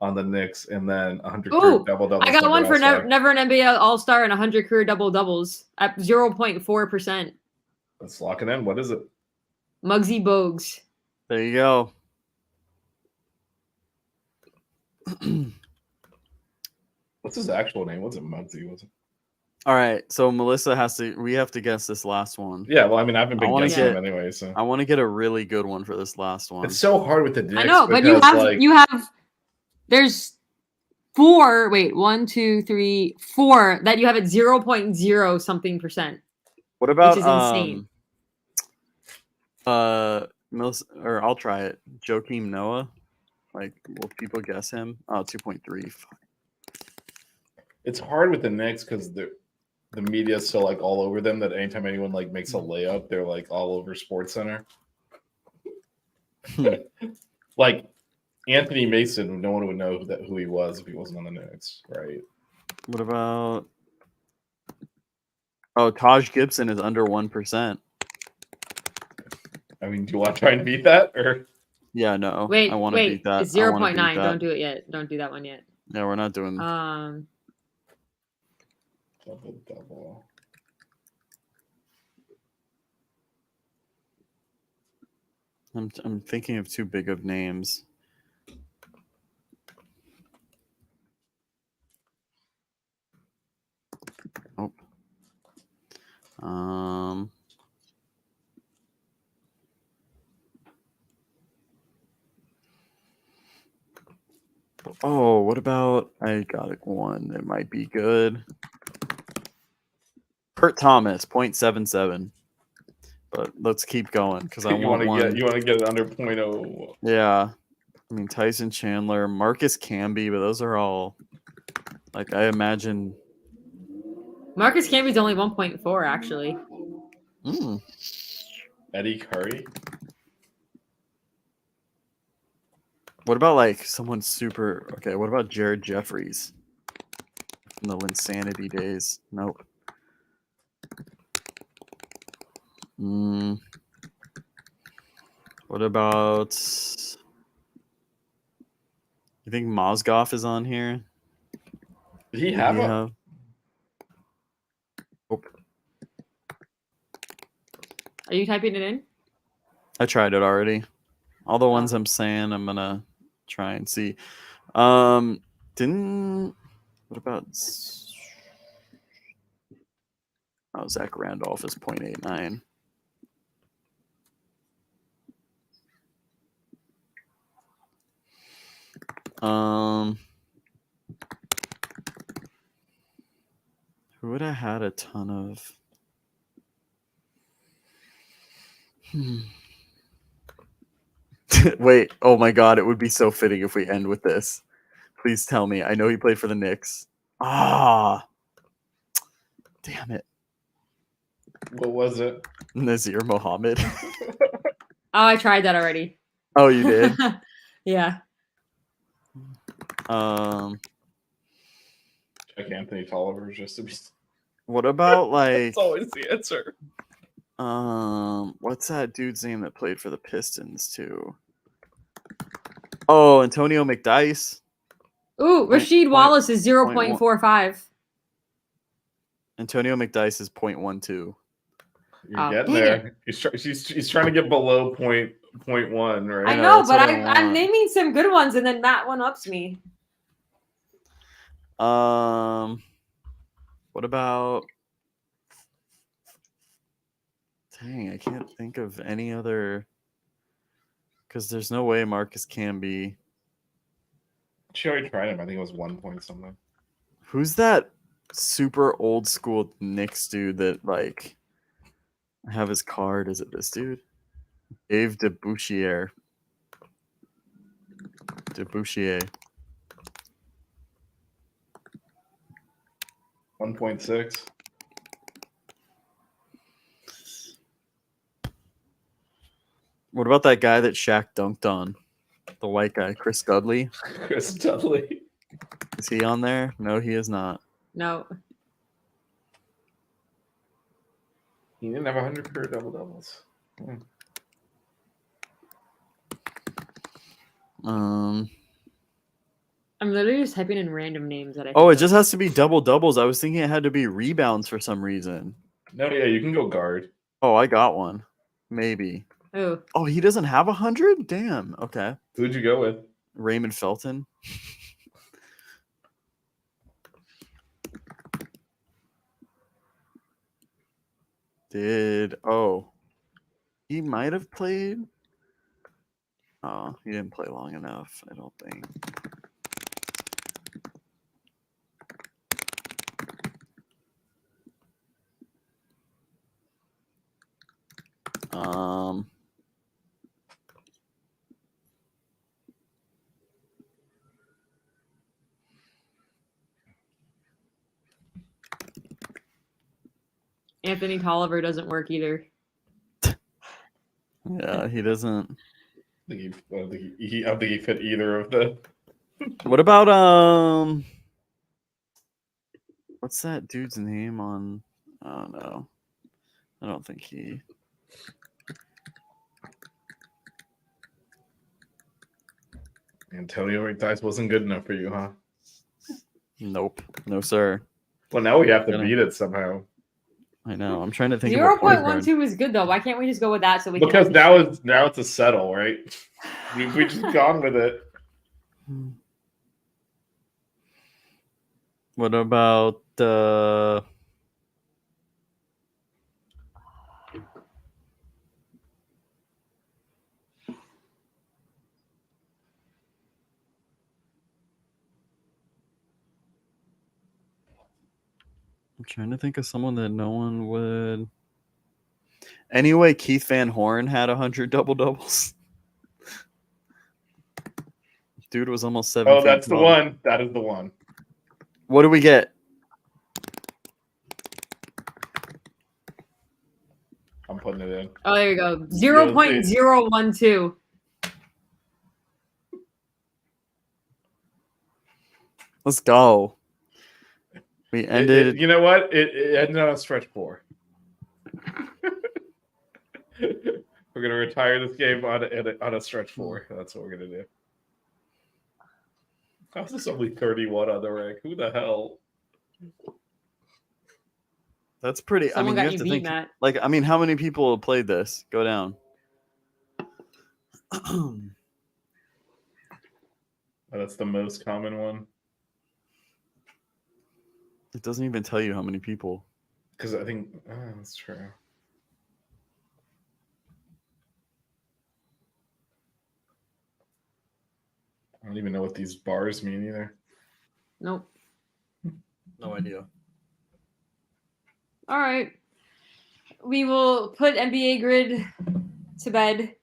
on the Knicks, and then 100 career double-doubles. I got one for All-Star. never an NBA All-Star and 100 career double-doubles at 0.4%. Let's lock it in. What is it? Muggsy Bogues. There you go. What's his actual name? What's it? Muggsy? Was it? All right, so Melissa we have to guess this last one. Yeah, well, I mean, I haven't been guessing get- them anyway, so I want to get a really good one for this last one. it's so hard with the Knicks. I know, but because, you have there's 4. Wait, 1, 2, 3, 4 that you have at 0.0 something %. What about which is insane. Melissa, or I'll try it. Joakim Noah. Like, will people guess him? Oh, 2.3. it's hard with the Knicks because the media's so like all over them that anytime anyone like makes a layup, they're like all over Sports Center. Like Anthony Mason, no one would know who he was if he wasn't on the Knicks, right? What about? Oh, Taj Gibson is under 1%. I mean, do you want to try and beat that or? Yeah, no. Wait, I want to beat that. It's 0.9. Don't do it yet. Don't do that one yet. Yeah, we're not doing. Double. I'm thinking of too big of names. Oh. Oh, what about? I got one that might be good. Kurt Thomas, 0.77. But let's keep going because I want one. You want to get it under 0.0. Yeah, I mean Tyson Chandler, Marcus Camby, but those are all like I imagine. Marcus Camby's only 1.4 actually. Eddie Curry. What about like someone super? Okay, what about Jared Jeffries from the Linsanity days? Nope. What about? You think Mozgov is on here? Did he have a? Nope. Are you typing it in? I tried it already. All the ones I'm saying, I'm gonna try and see. What about Zach Randolph is 0.89. Who would I had a ton of? Wait, oh my god, it would be so fitting if we end with this. Please tell me. I know he played for the Knicks. Ah, damn it. What was it? Nazir Mohammed. Oh, I tried that already. Oh, you did? Yeah. Check Anthony Tolliver just to be. What about like? That's always the answer. What's that dude's name that played for the Pistons too? Oh, Antonio McDice. Ooh, Rasheed Wallace is 0.45. Antonio McDice is 0.12. You're getting there. He's trying to get below 0.1, right? I know, but I'm naming some good ones, and then Matt one-ups me. What about? Dang, I can't think of any other. Because there's no way Marcus can be. She already tried him. I think it was 1 point something. Who's that super old school Knicks dude that like? I have his card. Is it this dude? Dave DeBouchier. 1.6. What about that guy that Shaq dunked on? The white guy, Chris Dudley. Chris Dudley. Is he on there? No, he is not. No. He didn't have 100 career double-doubles. I'm literally just typing in random names that I. Oh, it just has to be double doubles. I was thinking it had to be rebounds for some reason. No, yeah, you can go guard. Oh, I got one. Maybe. Oh. Oh, he doesn't have 100? Damn. Okay. Who'd you go with? Raymond Felton. He might have played. Oh, he didn't play long enough, I don't think. Anthony Tolliver doesn't work either. Yeah, he doesn't. I don't think he fit either of the. What about what's that dude's name on? Oh no, I don't think he. Antonio McDice wasn't good enough for you, huh? Nope, no sir. Well, now we have to beat it somehow. I know. I'm trying to think. 0.12 is good though. Why can't we just go with that so we? Because now it's a settle, right? We just gone with it. What about I'm trying to think of someone that no one would. Anyway, Keith Van Horn had 100 double doubles. Dude was almost 7. Oh, that's the one. That is the one. What do we get? I'm putting it in. Oh, there you go. 0.012. Let's go. We ended. You know what? It ended on a stretch 4. We're gonna retire this game on a stretch 4. That's what we're gonna do. How's this only 31 on the rank? Who the hell? That's pretty. Someone I mean, got you have to beat, think. Matt. Like, I mean, how many people played this? Go down. That's the most common one. It doesn't even tell you how many people. Because I think that's true. I don't even know what these bars mean either. Nope. No idea. All right. We will put NBA Grid to bed.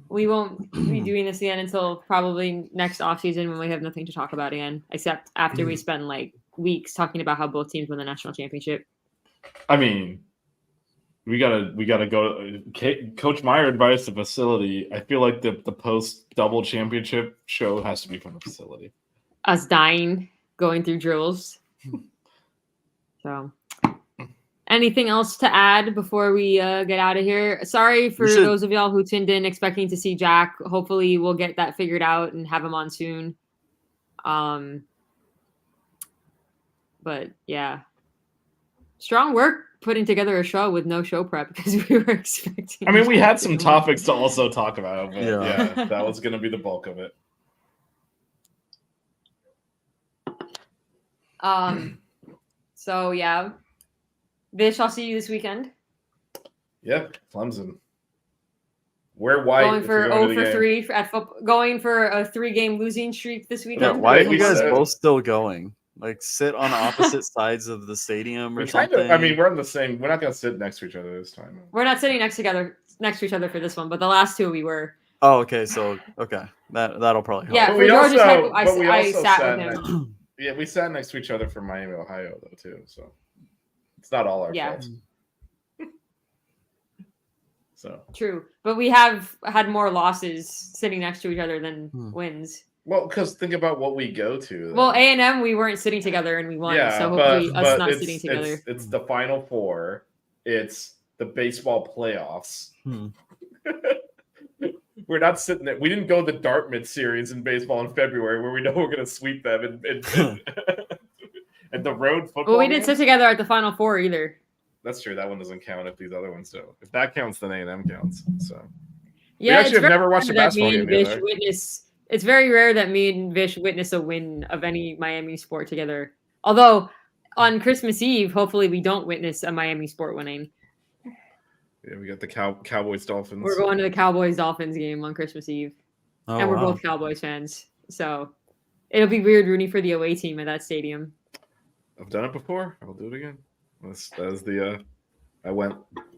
We won't be doing this again until probably next offseason when we have nothing to talk about again, except after we spend like weeks talking about how both teams won the national championship. I mean, we gotta go. Coach Meyer advised the facility. I feel like the post double championship show has to be from the facility. Us dying, going through drills. So, anything else to add before we get out of here? Sorry for those of y'all who tuned in expecting to see Jack. Hopefully, we'll get that figured out and have him on soon. But yeah, strong work putting together a show with no show prep because we were expecting. I mean, we had some topics to also talk about, but yeah that was going to be the bulk of it. So yeah, Vish, I'll see you this weekend. Yep, Clemson. We're white. Going for 0 for 3 at football. Going for a 3-game losing streak this weekend. Yeah, why are you guys both still going? Like, sit on opposite sides of the stadium or something? I mean, we're on the same. We're not going to sit next to each other this time. We're not sitting next to each other for this one, but the last two we were. Oh, okay. So, okay. That'll probably help. Yeah, for Georgia's type, I sat with him. Yeah, we sat next to each other from Miami, Ohio, though, too. So, it's not all our fault. So true, but we have had more losses sitting next to each other than wins. Well, because think about what we go to. Then. Well, A&M, we weren't sitting together and we won. Yeah, so hopefully us not sitting together. It's the Final Four. It's the baseball playoffs. We're not sitting there. We didn't go the Dartmouth series in baseball in February where we know we're going to sweep them and the road football. Well, we didn't sit together at the Final Four either. That's true. That one doesn't count if these other ones don't. If that counts, then A&M counts. So yeah, we actually have never watched a basketball game together. It's very rare that me and Vish witness a win of any Miami sport together. Although on Christmas Eve, hopefully we don't witness a Miami sport winning. Yeah, we got the Cowboys Dolphins. We're going to the Cowboys Dolphins game on Christmas Eve, and we're both Cowboys fans. So it'll be weird rooting for the away team at that stadium. I've done it before. I'll do it again. That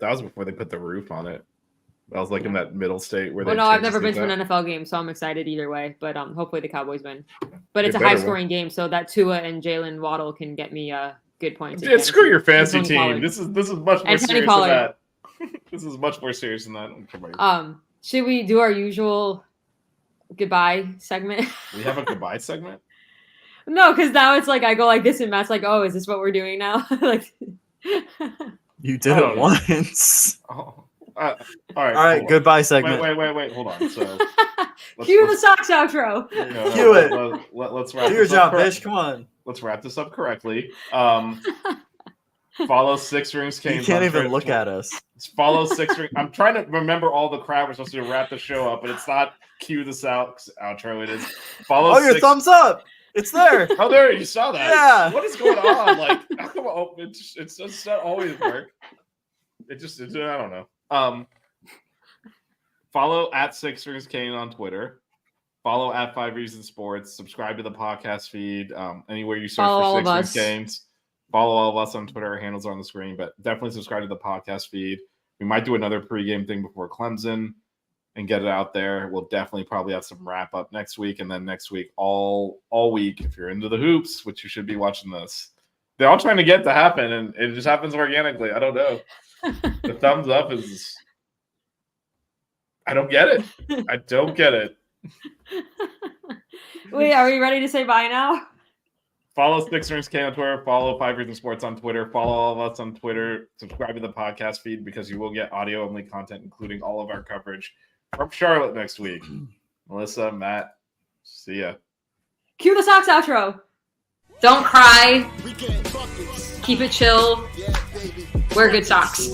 was before they put the roof on it. I was like in that middle state where. Well, no, I've never been to an NFL game, so I'm excited either way. But hopefully the Cowboys win. But it's a high-scoring game, so that Tua and Jalen Waddle can get me good points. Yeah, screw your fantasy team. This is much more serious than that. This is much more serious than that. Should we do our usual goodbye segment? We have a goodbye segment. No, because now it's like I go like this, and Matt's like, "Oh, is this what we're doing now?" Like you did it once. Oh. All right. Goodbye segment. Wait. Hold on. So, cue the socks outro. Cue it. Let's wrap. Do your job, bitch. Come on. Let's wrap this up correctly. Follow Six Rings Canes. You can't even look at us. Follow Six Rings. I'm trying to remember all the crap we're supposed to wrap the show up, but it's not cue the socks outro. It is follow. Oh, your thumbs up. It's there. Oh, there you saw that. Yeah. What is going on? Like, how come it's just not always work. I don't know. Follow at Six Rings Kane on Twitter. Follow at 5 Reasons Sports. Subscribe to the podcast feed. Anywhere you search for Six Rings Canes. Follow all of us on Twitter. Our handles are on the screen, but definitely subscribe to the podcast feed. We might do another pregame thing before Clemson and get it out there. We'll definitely probably have some wrap up next week, and then next week all week. If you're into the hoops, which you should be watching this, they're all trying to get to happen, and it just happens organically. I don't know. The thumbs up is. I don't get it. I don't get it. Wait, are we ready to say bye now? Follow Six Rings K on Twitter. Follow 5 Reasons Sports on Twitter. Follow all of us on Twitter. Subscribe to the podcast feed because you will get audio-only content, including all of our coverage from Charlotte next week. Melissa, Matt, see ya. Cue the socks outro. Don't cry. Keep it chill. Yeah, baby. Wear good socks.